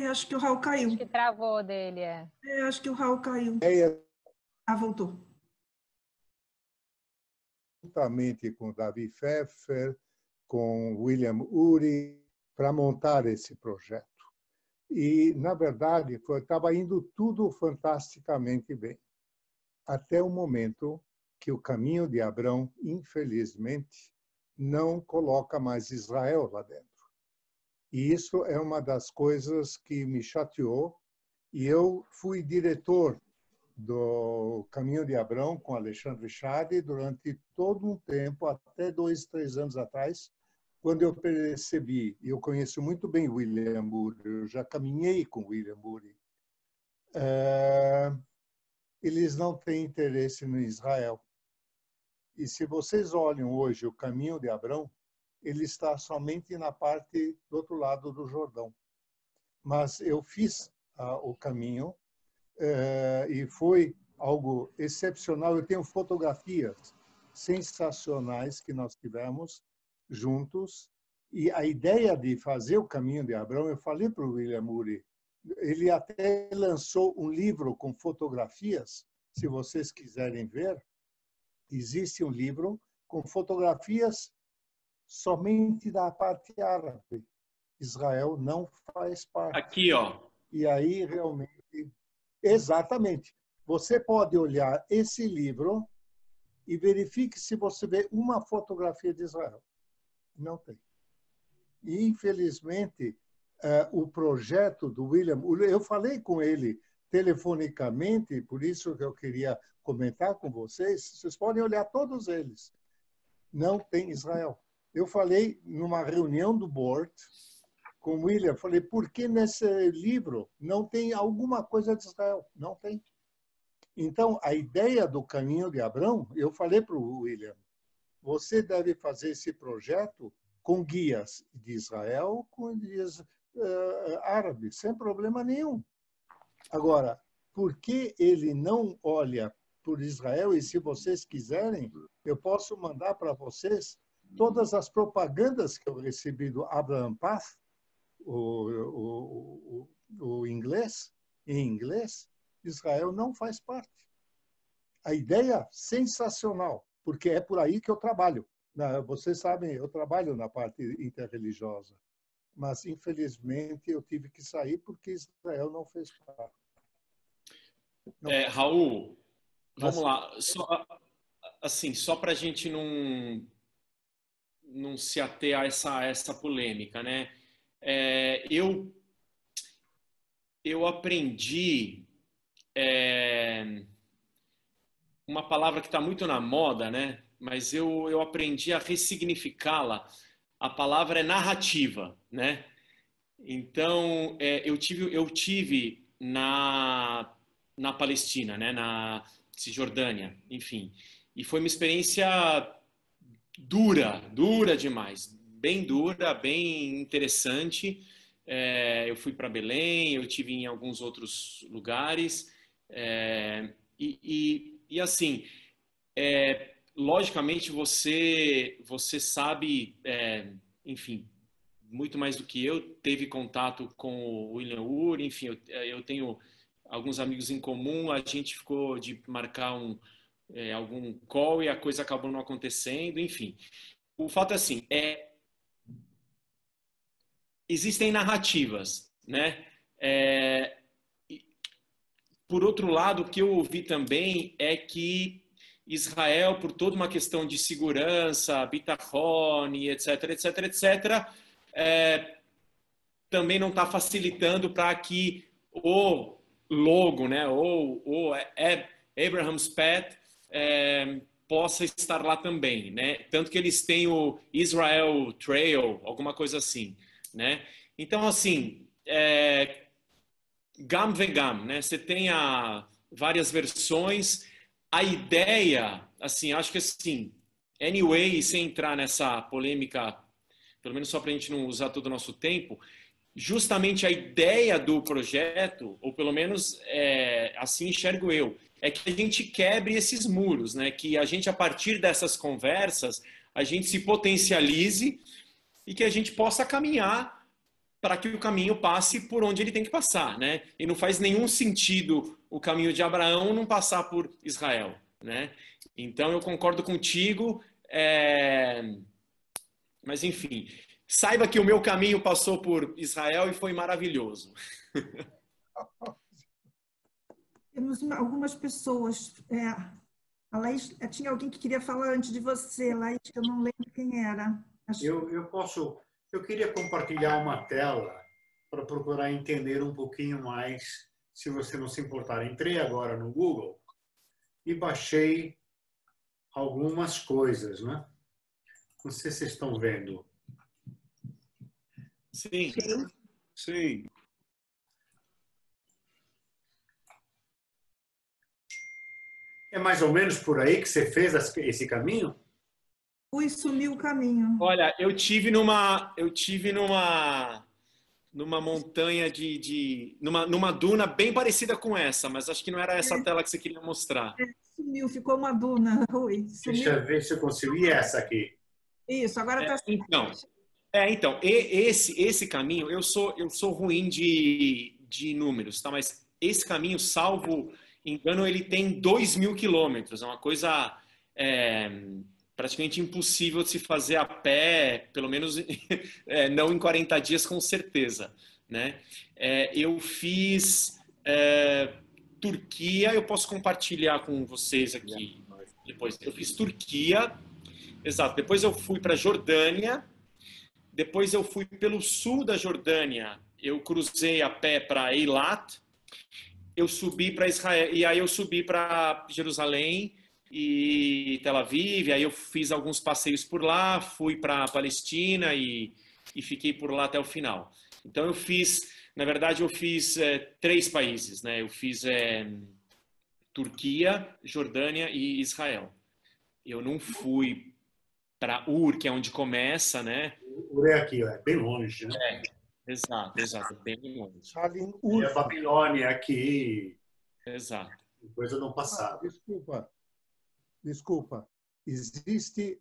Acho que o Raul caiu. Acho que travou dele, acho que o Raul caiu. Voltou. Juntamente com Davi Pfeffer, com William Ury, para montar esse projeto. E, na verdade, estava indo tudo fantasticamente bem. Até o momento que o caminho de Abrão, infelizmente, não coloca mais Israel lá dentro. E isso é uma das coisas que me chateou. E eu fui diretor do Caminho de Abrão com Alexandre Chade durante todo um tempo, até 2, 3 anos atrás, quando eu percebi, e eu conheço muito bem William Ury, eu já caminhei com William Ury, eles não têm interesse no Israel. E se vocês olham hoje o Caminho de Abrão, ele está somente na parte do outro lado do Jordão. Mas eu fiz o caminho e foi algo excepcional. Eu tenho fotografias sensacionais que nós tivemos juntos. E a ideia de fazer o Caminho de Abrão, eu falei para o William Ury, ele até lançou um livro com fotografias, se vocês quiserem ver, existe um livro com fotografias somente da parte árabe. Israel não faz parte. Aqui, ó. E aí, realmente, exatamente. Você pode olhar esse livro e verifique se você vê uma fotografia de Israel. Não tem. E, infelizmente, o projeto do William, eu falei com ele telefonicamente, por isso que eu queria comentar com vocês, vocês podem olhar todos eles. Não tem Israel. Eu falei numa reunião do board com o William, falei, por que nesse livro não tem alguma coisa de Israel? Não tem. Então, a ideia do Caminho de Abrão, eu falei para o William, você deve fazer esse projeto com guias de Israel, com guias árabes, sem problema nenhum. Agora, por que ele não olha por Israel? E se vocês quiserem, eu posso mandar para vocês todas as propagandas que eu recebi do Abraham Path, o inglês, em inglês, Israel não faz parte. A ideia sensacional, porque é por aí que eu trabalho. Vocês sabem, eu trabalho na parte interreligiosa, mas infelizmente eu tive que sair porque Israel não fez parte. Raul, vamos lá. Só para a gente não se ater a essa polêmica, né? Eu aprendi uma palavra que está muito na moda, né? Mas eu aprendi a ressignificá-la. A palavra é narrativa, né? Então, eu tive na Palestina, né? Na Cisjordânia, enfim. E foi uma experiência dura demais. Bem dura, bem interessante. Eu fui para Belém, eu tive em alguns outros lugares. E assim, logicamente você sabe, enfim, muito mais do que eu, teve contato com o William Ury, enfim, eu tenho alguns amigos em comum, a gente ficou de marcar algum call e a coisa acabou não acontecendo, enfim. O fato é assim, existem narrativas, né? Por outro lado, o que eu ouvi também é que Israel, por toda uma questão de segurança, bitachon, etc., também não está facilitando para que o logo, né, ou Abraham's Path, possa estar lá também, né? Tanto que eles têm o Israel Trail, alguma coisa assim, né? Então, assim, Gam Vegam, né? Você tem várias versões. A ideia, assim, acho que assim, anyway, sem entrar nessa polêmica, pelo menos só para a gente não usar todo o nosso tempo, justamente a ideia do projeto, ou pelo menos assim enxergo eu, é que a gente quebre esses muros, né? Que a gente, a partir dessas conversas, a gente se potencialize e que a gente possa caminhar para que o caminho passe por onde ele tem que passar, né? E não faz nenhum sentido o caminho de Abraão não passar por Israel, né? Então eu concordo contigo, mas enfim, saiba que o meu caminho passou por Israel e foi maravilhoso. Temos algumas pessoas. A Laís, tinha alguém que queria falar antes de você, Laís, que eu não lembro quem era. Eu queria compartilhar uma tela para procurar entender um pouquinho mais, se você não se importar. Entrei agora no Google e baixei algumas coisas, né? Não sei se vocês estão vendo. Sim. Sim. É mais ou menos por aí que você fez esse caminho? Fui sumir o caminho. Olha, eu tive numa montanha numa duna bem parecida com essa, mas acho que não era essa tela que você queria mostrar. Sumiu, ficou uma duna, Rui. Deixa eu ver se eu consegui essa aqui. Isso, agora está. Então, esse caminho, eu sou ruim de números, tá? Mas esse caminho, salvo engano, ele tem 2.000 quilômetros. É uma coisa praticamente impossível de se fazer a pé, pelo menos não em 40 dias, com certeza, né? Eu fiz Turquia, eu posso compartilhar com vocês aqui depois. Eu fiz Turquia, exato. Depois eu fui para Jordânia. Depois eu fui pelo sul da Jordânia. Eu cruzei a pé para Eilat. Eu subi para Israel e aí eu subi para Jerusalém e Tel Aviv. Aí eu fiz alguns passeios por lá, fui para a Palestina e fiquei por lá até o final. Então eu fiz, na verdade, eu fiz 3 países, né? Eu fiz Turquia, Jordânia e Israel. Eu não fui para Ur, que é onde começa, né? Ur é aqui, é bem longe, né? Exato, bem longe. E a Babilônia aqui. Exato. Coisa não passada. Desculpa. Existe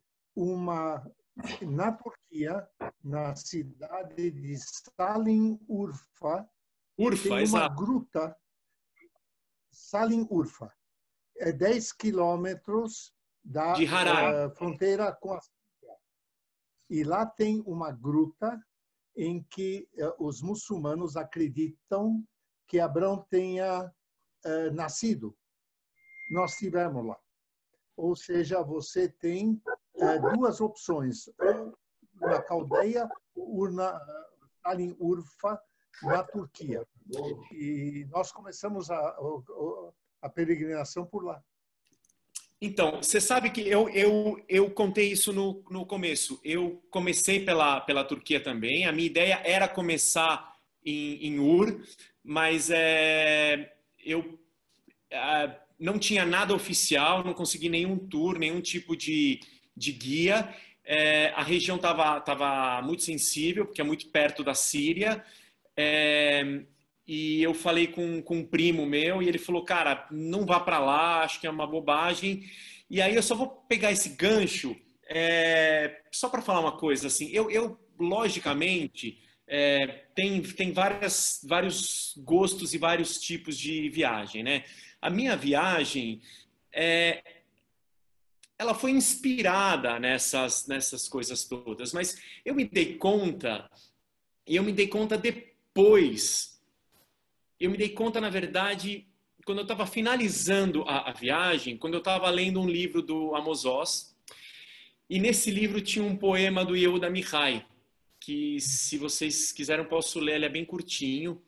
na Turquia, na cidade de Salin Urfa, tem uma exato. gruta. Salin Urfa. É 10 quilômetros da fronteira com a Síria. E lá tem uma gruta em que os muçulmanos acreditam que Abraão tenha nascido. Nós estivemos lá. Ou seja, você tem 2 opções, ou na Caldeia ou na Salin Urfa, na Turquia. E nós começamos a peregrinação por lá. Então, você sabe que eu contei isso no começo. Eu comecei pela Turquia também. A minha ideia era começar em Ur, mas eu não tinha nada oficial, não consegui nenhum tour, nenhum tipo de guia. A região estava muito sensível, porque é muito perto da Síria. E eu falei com um primo meu e ele falou, cara, não vá para lá, acho que é uma bobagem. E aí eu só vou pegar esse gancho só para falar uma coisa. Assim, eu logicamente, tem vários gostos e vários tipos de viagem, né? A minha viagem, ela foi inspirada nessas coisas todas, mas eu me dei conta depois. Eu me dei conta, na verdade, quando eu estava finalizando a viagem, quando eu estava lendo um livro do Amos Oz, e nesse livro tinha um poema do Yehuda Mihai, que se vocês quiserem eu posso ler, ele é bem curtinho.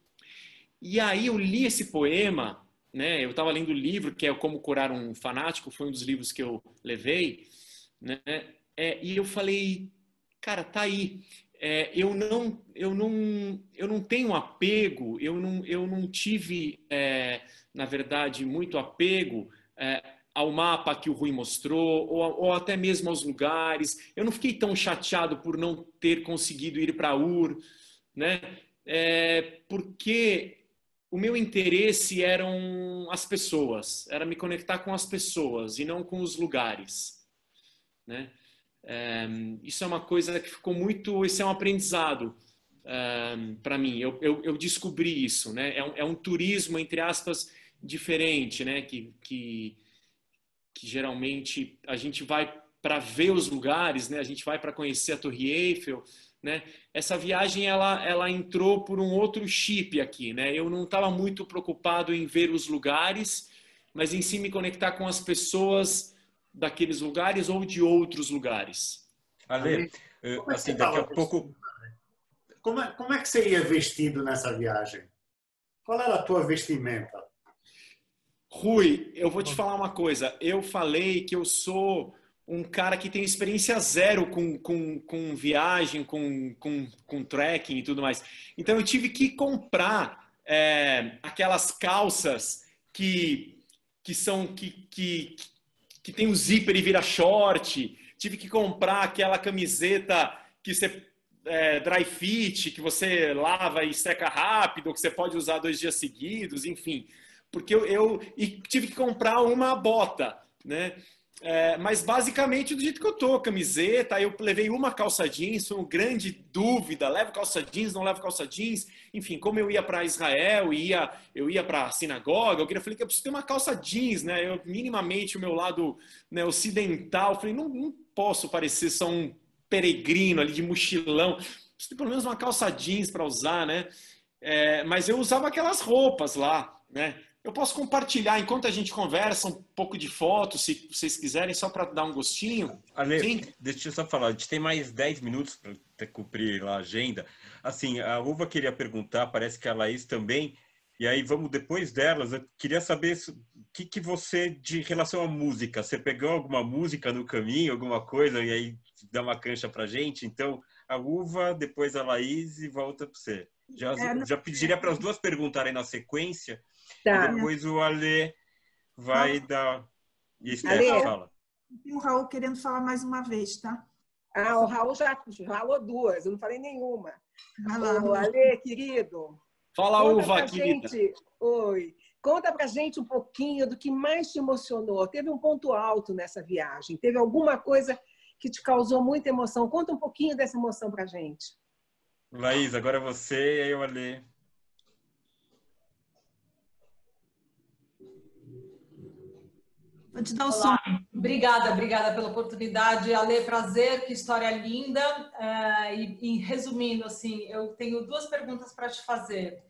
E aí eu li esse poema, né? Eu estava lendo o livro, que é Como Curar um Fanático, foi um dos livros que eu levei, né? E eu falei, cara, tá aí. Eu não tenho apego, eu não tive, na verdade, muito apego ao mapa que o Rui mostrou, ou até mesmo aos lugares. Eu não fiquei tão chateado por não ter conseguido ir para Ur, né? Porque o meu interesse eram as pessoas, era me conectar com as pessoas e não com os lugares, né? Isso é uma coisa que ficou muito, esse é um aprendizado para mim. Eu descobri isso, né? É um turismo, entre aspas, diferente, né? Que geralmente a gente vai para ver os lugares, né? A gente vai para conhecer a Torre Eiffel, né? Essa viagem ela entrou por um outro chip aqui, né? Eu não estava muito preocupado em ver os lugares, mas em si me conectar com as pessoas daqueles lugares ou de outros lugares. Ale, assim, daqui a pouco... Como é que você ia vestido nessa viagem? Qual era a tua vestimenta? Rui, eu vou te falar uma coisa. Eu falei que eu sou um cara que tem experiência zero com viagem, com trekking e tudo mais. Então eu tive que comprar aquelas calças que tem o zíper e vira short. Tive que comprar aquela camiseta que você dry fit, que você lava e seca rápido, que você pode usar 2 dias seguidos, enfim. Porque e tive que comprar uma bota, né? Mas basicamente do jeito que eu tô, camiseta, eu levei uma calça jeans, foi uma grande dúvida, levo calça jeans, não levo calça jeans, enfim, como eu ia para Israel, eu ia para a sinagoga, eu falei que eu preciso ter uma calça jeans, né? Minimamente o meu lado, né, ocidental, falei, não posso parecer só um peregrino ali de mochilão, preciso ter pelo menos uma calça jeans para usar, né? Mas eu usava aquelas roupas lá, né? Eu posso compartilhar, enquanto a gente conversa, um pouco de fotos, se vocês quiserem, só para dar um gostinho. Ale, sim? Deixa eu só falar, a gente tem mais 10 minutos para cumprir lá a agenda. Assim, a Uva queria perguntar, parece que a Laís também, e aí vamos depois delas. Eu queria saber o que você, de relação à música, você pegou alguma música no caminho, alguma coisa, e aí dá uma cancha para a gente? Então, a Uva, depois a Laís e volta para você. Já pediria para as duas perguntarem na sequência. Tá. E depois o Ale vai dar... E a Esther fala. E o Raul querendo falar mais uma vez, tá? O Raul já falou 2, eu não falei nenhuma. O Ale, querido. Fala, Uva, querida. Oi. Conta pra gente um pouquinho do que mais te emocionou. Teve um ponto alto nessa viagem? Teve alguma coisa que te causou muita emoção? Conta um pouquinho dessa emoção pra gente. Laís, agora você e aí o Ale. Vou te dar o som. Obrigada pela oportunidade. Ale, prazer, que história linda. E resumindo, assim, eu tenho 2 perguntas para te fazer.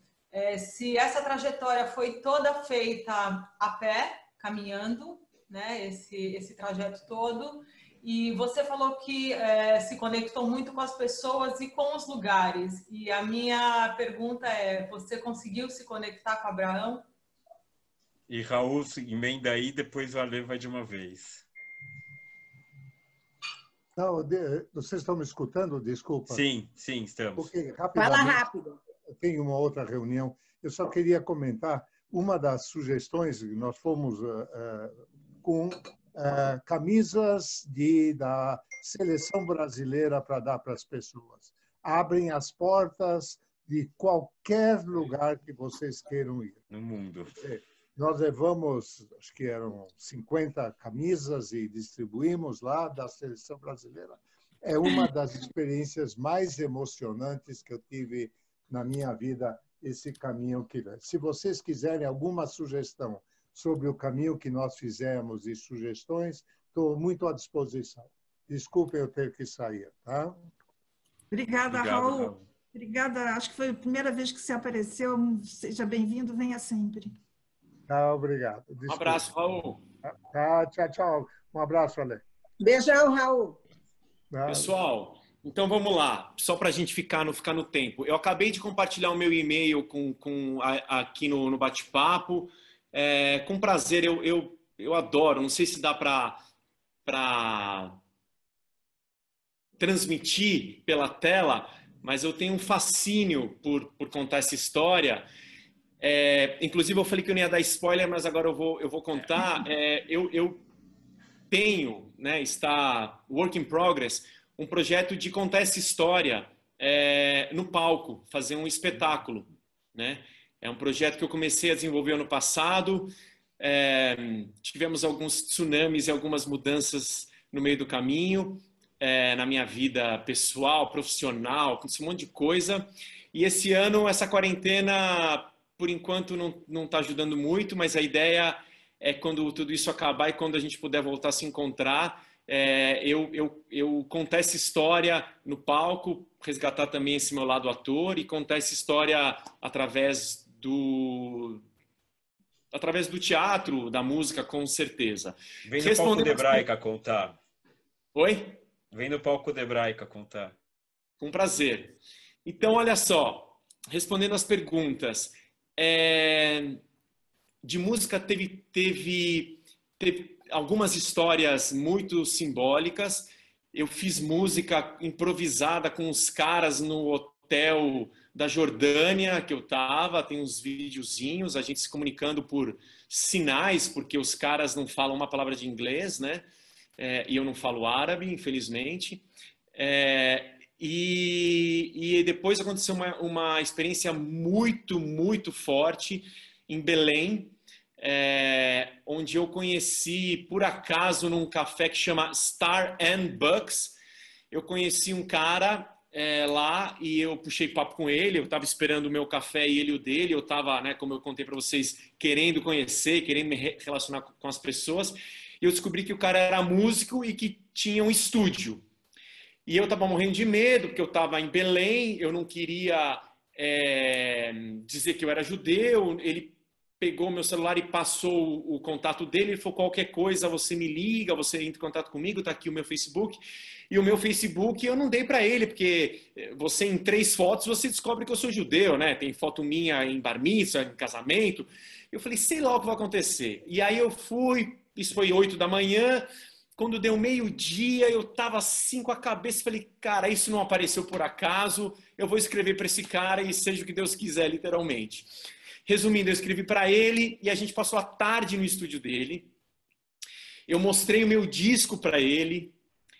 Se essa trajetória foi toda feita a pé, caminhando, né? Esse trajeto todo. E você falou que se conectou muito com as pessoas e com os lugares. E a minha pergunta é, você conseguiu se conectar com Abraão? E Raul, emenda aí, depois o Ale vai de uma vez. Não, vocês estão me escutando? Desculpa. Sim, estamos. Porque, fala rápido. Eu tenho uma outra reunião. Eu só queria comentar uma das sugestões. Nós fomos com camisas da seleção brasileira para dar para as pessoas. Abrem as portas de qualquer lugar que vocês queiram ir. No mundo. Nós levamos, acho que eram 50 camisas e distribuímos lá da seleção brasileira. É uma das experiências mais emocionantes que eu tive na minha vida, esse caminho que... Se vocês quiserem alguma sugestão sobre o caminho que nós fizemos e sugestões, estou muito à disposição. Desculpem eu ter que sair, tá? Obrigada, Raul. Obrigada, acho que foi a primeira vez que você apareceu. Seja bem-vindo, venha sempre. Tá, obrigado. Desculpa. Um abraço, Raul. Tá, tchau. Um abraço, Ale. Beijão, Raul. Pessoal, então vamos lá, só para a gente ficar no tempo. Eu acabei de compartilhar o meu e-mail aqui no bate-papo. Com prazer, eu adoro, não sei se dá para transmitir pela tela, mas eu tenho um fascínio por contar essa história. Inclusive, eu falei que eu não ia dar spoiler, mas agora eu vou contar. Eu tenho, né, está work in progress, um projeto de contar essa história no palco, fazer um espetáculo, né? É um projeto que eu comecei a desenvolver ano passado. Tivemos alguns tsunamis e algumas mudanças no meio do caminho, na minha vida pessoal, profissional, aconteceu um monte de coisa. E esse ano, essa quarentena, por enquanto, não está ajudando muito, mas a ideia é quando tudo isso acabar e quando a gente puder voltar a se encontrar, eu contar essa história no palco, resgatar também esse meu lado ator e contar essa história através do teatro, da música, com certeza. Vem no palco de Hebraica contar. Oi? Vem no palco de Hebraica contar. Com prazer. Então, olha só, respondendo as perguntas, de música teve algumas histórias muito simbólicas. Eu fiz música improvisada com os caras no hotel da Jordânia que eu tava, tem uns videozinhos, a gente se comunicando por sinais, porque os caras não falam uma palavra de inglês, né? E eu não falo árabe, infelizmente. E depois aconteceu uma experiência muito, muito forte em Belém, onde eu conheci, por acaso, num café que chama Star and Bucks, eu conheci um cara lá e eu puxei papo com ele, eu estava esperando o meu café e ele o dele, eu estava, né, como eu contei para vocês, querendo conhecer, querendo me relacionar com as pessoas, e eu descobri que o cara era músico e que tinha um estúdio. E eu estava morrendo de medo, porque eu estava em Belém, eu não queria dizer que eu era judeu. Ele pegou meu celular e passou o contato dele, ele falou, qualquer coisa você me liga, você entra em contato comigo, está aqui o meu Facebook. E o meu Facebook eu não dei para ele, porque você em 3 fotos você descobre que eu sou judeu, né? Tem foto minha em bar mitzvah, em casamento. Eu falei, sei lá o que vai acontecer. E aí eu fui, isso foi 8 da manhã, quando deu meio-dia eu estava assim com a cabeça, falei, cara, isso não apareceu por acaso, eu vou escrever para esse cara e seja o que Deus quiser, literalmente. Resumindo, eu escrevi para ele e a gente passou a tarde no estúdio dele. Eu mostrei o meu disco para ele.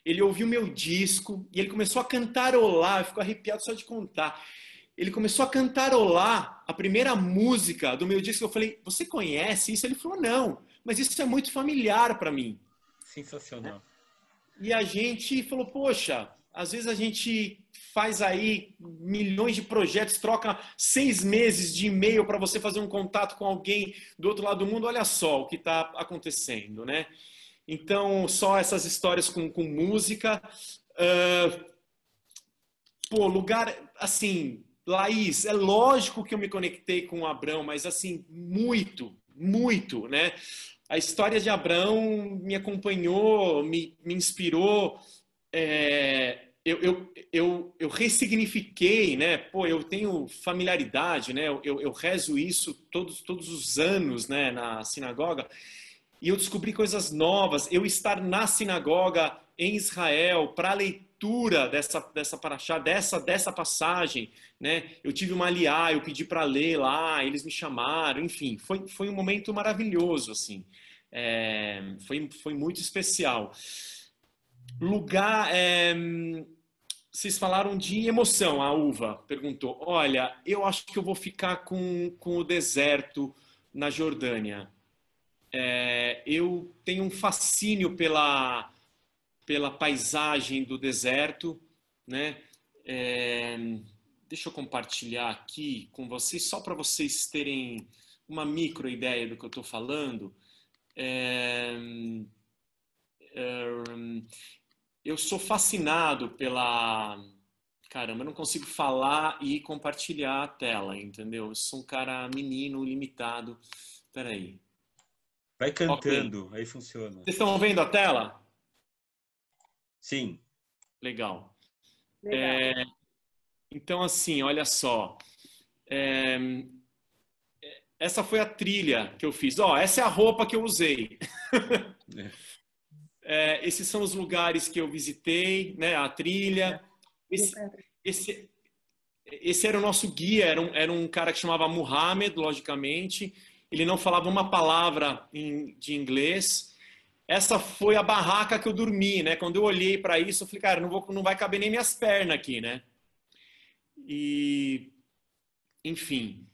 Ele ouviu o meu disco e ele começou a cantarolar. Eu fico arrepiado só de contar. Ele começou a cantarolar a primeira música do meu disco. Eu falei, você conhece isso? Ele falou, não, mas isso é muito familiar para mim. Sensacional. E a gente falou, poxa, às vezes a gente faz aí milhões de projetos, troca 6 meses de e-mail para você fazer um contato com alguém do outro lado do mundo. Olha só o que está acontecendo, né? Então, só essas histórias com música. Lugar, assim, Laís, é lógico que eu me conectei com o Abrão, mas assim, muito, muito, né? A história de Abrão me acompanhou, me inspirou. Eu ressignifiquei, né? Pô, eu tenho familiaridade, né? Eu rezo isso todos os anos, né? Na sinagoga. E eu descobri coisas novas. Eu estar na sinagoga em Israel para a leitura dessa paraxá, dessa passagem, né? Eu tive uma aliá, eu pedi para ler lá, eles me chamaram, enfim, foi um momento maravilhoso, assim. Foi muito especial. Lugar, vocês falaram de emoção, a Uva perguntou. Olha, eu acho que eu vou ficar com o deserto na Jordânia. Eu tenho um fascínio pela paisagem do deserto, né? Deixa eu compartilhar aqui com vocês, só para vocês terem uma micro ideia do que eu estou falando. Eu sou fascinado pela... Caramba, eu não consigo falar e compartilhar a tela, entendeu? Eu sou um cara menino, limitado. Espera aí. Vai cantando, okay. Aí funciona. Vocês estão vendo a tela? Sim. Legal. Então, assim, olha só. essa foi a trilha que eu fiz. Ó, essa é a roupa que eu usei. Esses são os lugares que eu visitei, né? A trilha. Esse era o nosso guia, era um cara que chamava Muhammad, logicamente. Ele não falava uma palavra de inglês. Essa foi a barraca que eu dormi, né? Quando eu olhei para isso, eu falei, cara, não vai caber nem minhas pernas aqui, né? E, enfim,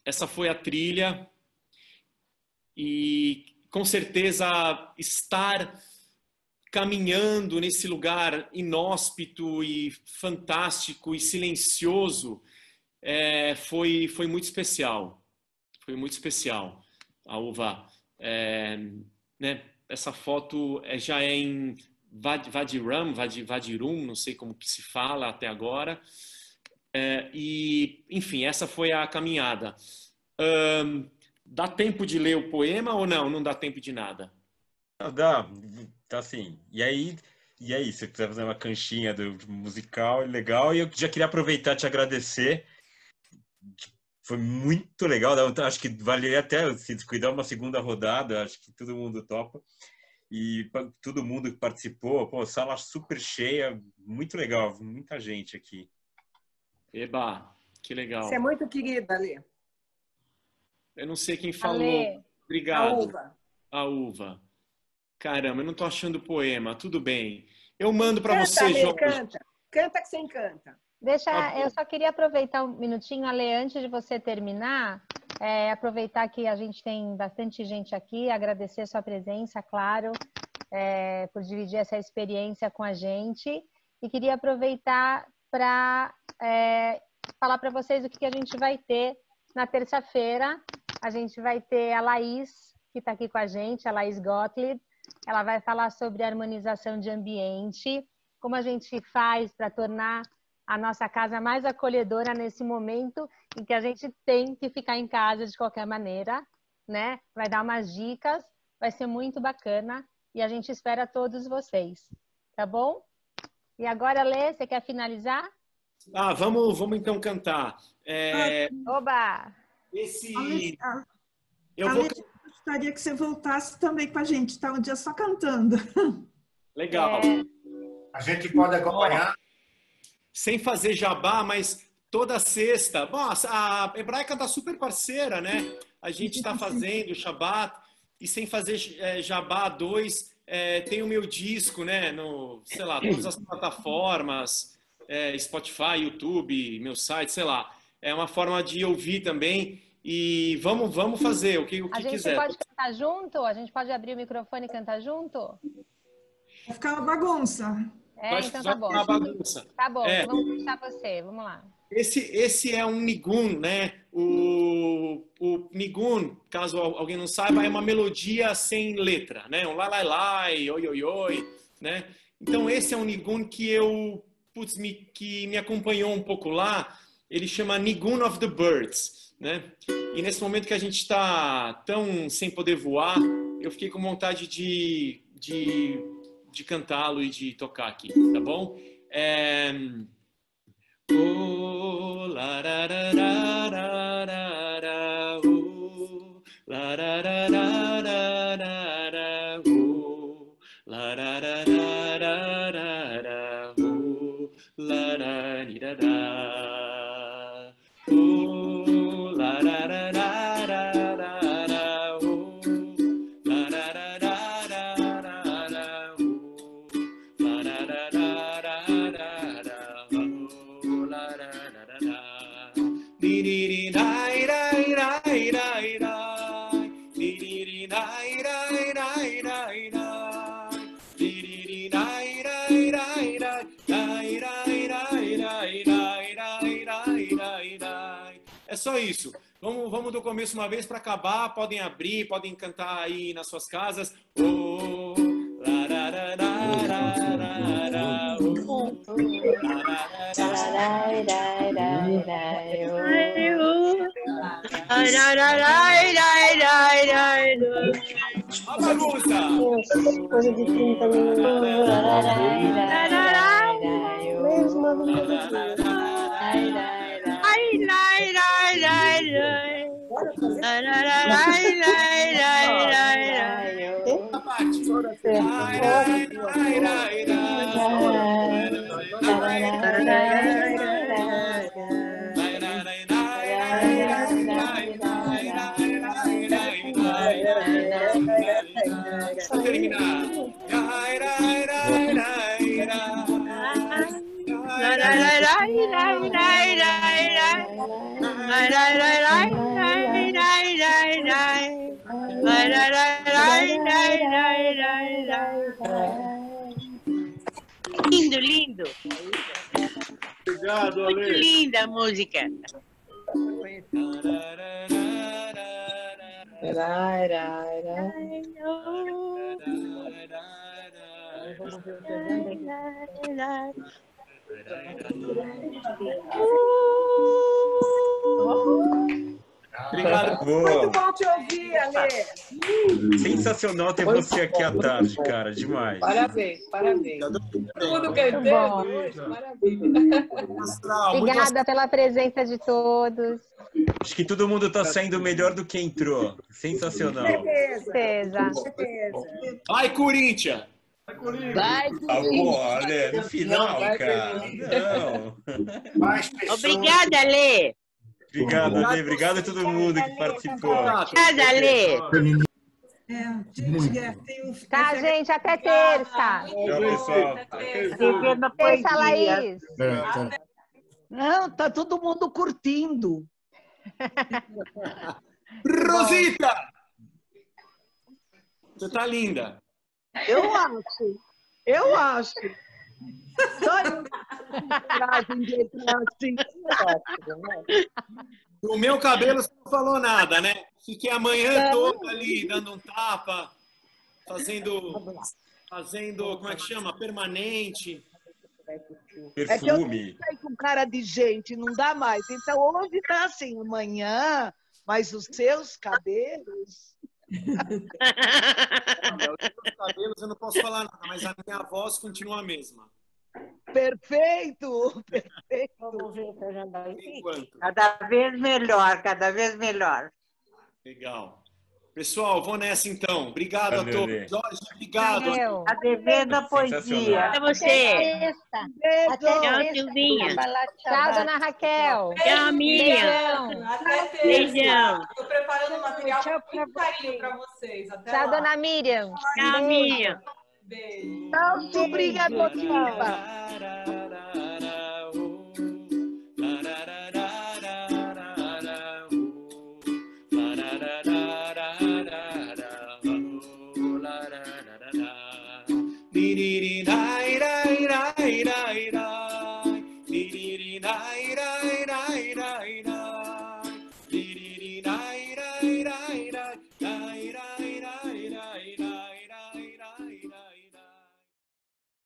essa foi a trilha. E, com certeza, estar caminhando nesse lugar inóspito e fantástico e silencioso foi muito especial. Foi muito especial. Alva, né? Essa foto já é em Vadirum, não sei como que se fala até agora. E, enfim, essa foi a caminhada. Dá tempo de ler o poema ou não? Não dá tempo de nada? Dá, tá assim. E aí, você precisa fazer uma canchinha do musical, legal. E eu já queria aproveitar e te agradecer. Foi muito legal. Acho que valeria até se descuidar uma segunda rodada. Acho que todo mundo topa. E todo mundo que participou. Pô, sala super cheia. Muito legal. Muita gente aqui. Eba, que legal. Você é muito querida, Alê. Eu não sei quem falou. Alê. Obrigado. A uva. Caramba, eu não tô achando o poema. Tudo bem. Eu mando para você, João. Canta que você encanta. Eu só queria aproveitar um minutinho, Ale, antes de você terminar, aproveitar que a gente tem bastante gente aqui, agradecer a sua presença, claro, por dividir essa experiência com a gente. E queria aproveitar para falar para vocês o que a gente vai ter na terça-feira. A gente vai ter a Laís, que está aqui com a gente, a Laís Gottlieb. Ela vai falar sobre harmonização de ambiente, como a gente faz para tornar a nossa casa mais acolhedora nesse momento em que a gente tem que ficar em casa de qualquer maneira, né? Vai dar umas dicas, vai ser muito bacana e a gente espera todos vocês, tá bom? E agora, Lê, você quer finalizar? Vamos então cantar. Oba! Eu gostaria que você voltasse também com a gente, tá? Um dia só cantando. Legal. A gente pode acompanhar. Sem fazer jabá, mas toda sexta. Bom, a Hebraica está super parceira, né? A gente está fazendo o Shabbat e sem fazer jabá 2, tem o meu disco, né? No, sei lá, todas as plataformas, Spotify, YouTube, meu site, sei lá. É uma forma de ouvir também. E vamos fazer o que quiser. A gente pode cantar junto? A gente pode abrir o microfone e cantar junto? Vai ficar uma bagunça. Então tá bom. Bagunça. Tá bom, vamos deixar você. Vamos lá. Esse é um nigun, né? O nigun, caso alguém não saiba, é uma melodia sem letra, né? Um lai, oi, oi, oi, né? Então esse é um nigun que que me acompanhou um pouco lá. Ele chama Nigun of the Birds, né? E nesse momento que a gente está tão sem poder voar, eu fiquei com vontade de cantá-lo e de tocar aqui, tá bom? É só isso. Vamos do começo uma vez para acabar. Podem abrir, podem cantar aí nas suas casas. A bagunça! Coisa de 30 minutos. Mesmo Lindo, lindo. Obrigado, Ale. Muito linda a música. Obrigado. Muito bom te ouvir, Ale. Sensacional ter você aqui à tarde, cara. Demais. Parabéns, parabéns. Tudo cantando hoje, maravilha. Obrigada pela presença de todos. Acho que todo mundo está saindo melhor do que entrou. Sensacional. Certeza. Vai, Corinthians! Vai, pô, Ale, no final, cara. Não. Obrigada, Ale. Obrigado, Ale. Obrigado a todo mundo que participou. Obrigada, Ale. Tá, gente, até terça. Tchau, pessoal. Terça, Laís. Não, tá todo mundo curtindo. Rosita! Você tá linda. Eu acho. O meu cabelo você não falou nada, né? Fiquei a manhã toda ali dando um tapa, fazendo, como é que chama? Permanente. É que eu saí com cara de gente, não dá mais. Então hoje tá assim, amanhã, mas os seus cabelos. Os cabelos eu não posso falar nada, mas a minha voz continua a mesma. Perfeito, perfeito. Vamos ver, cada vez melhor, cada vez melhor. Legal. Pessoal, vou nessa então. Obrigado a todos. Jorge, obrigado. A dever da poesia. Até você. Tchau, Silvinha. Tchau, dona Raquel. Tchau, Miriam. Até terça. Beijão. Estou preparando um material com muito carinho para vocês. Até Tchau, lá. dona Miriam. Tchau, Miriam. Beijo. Tchau, obrigada. Di di di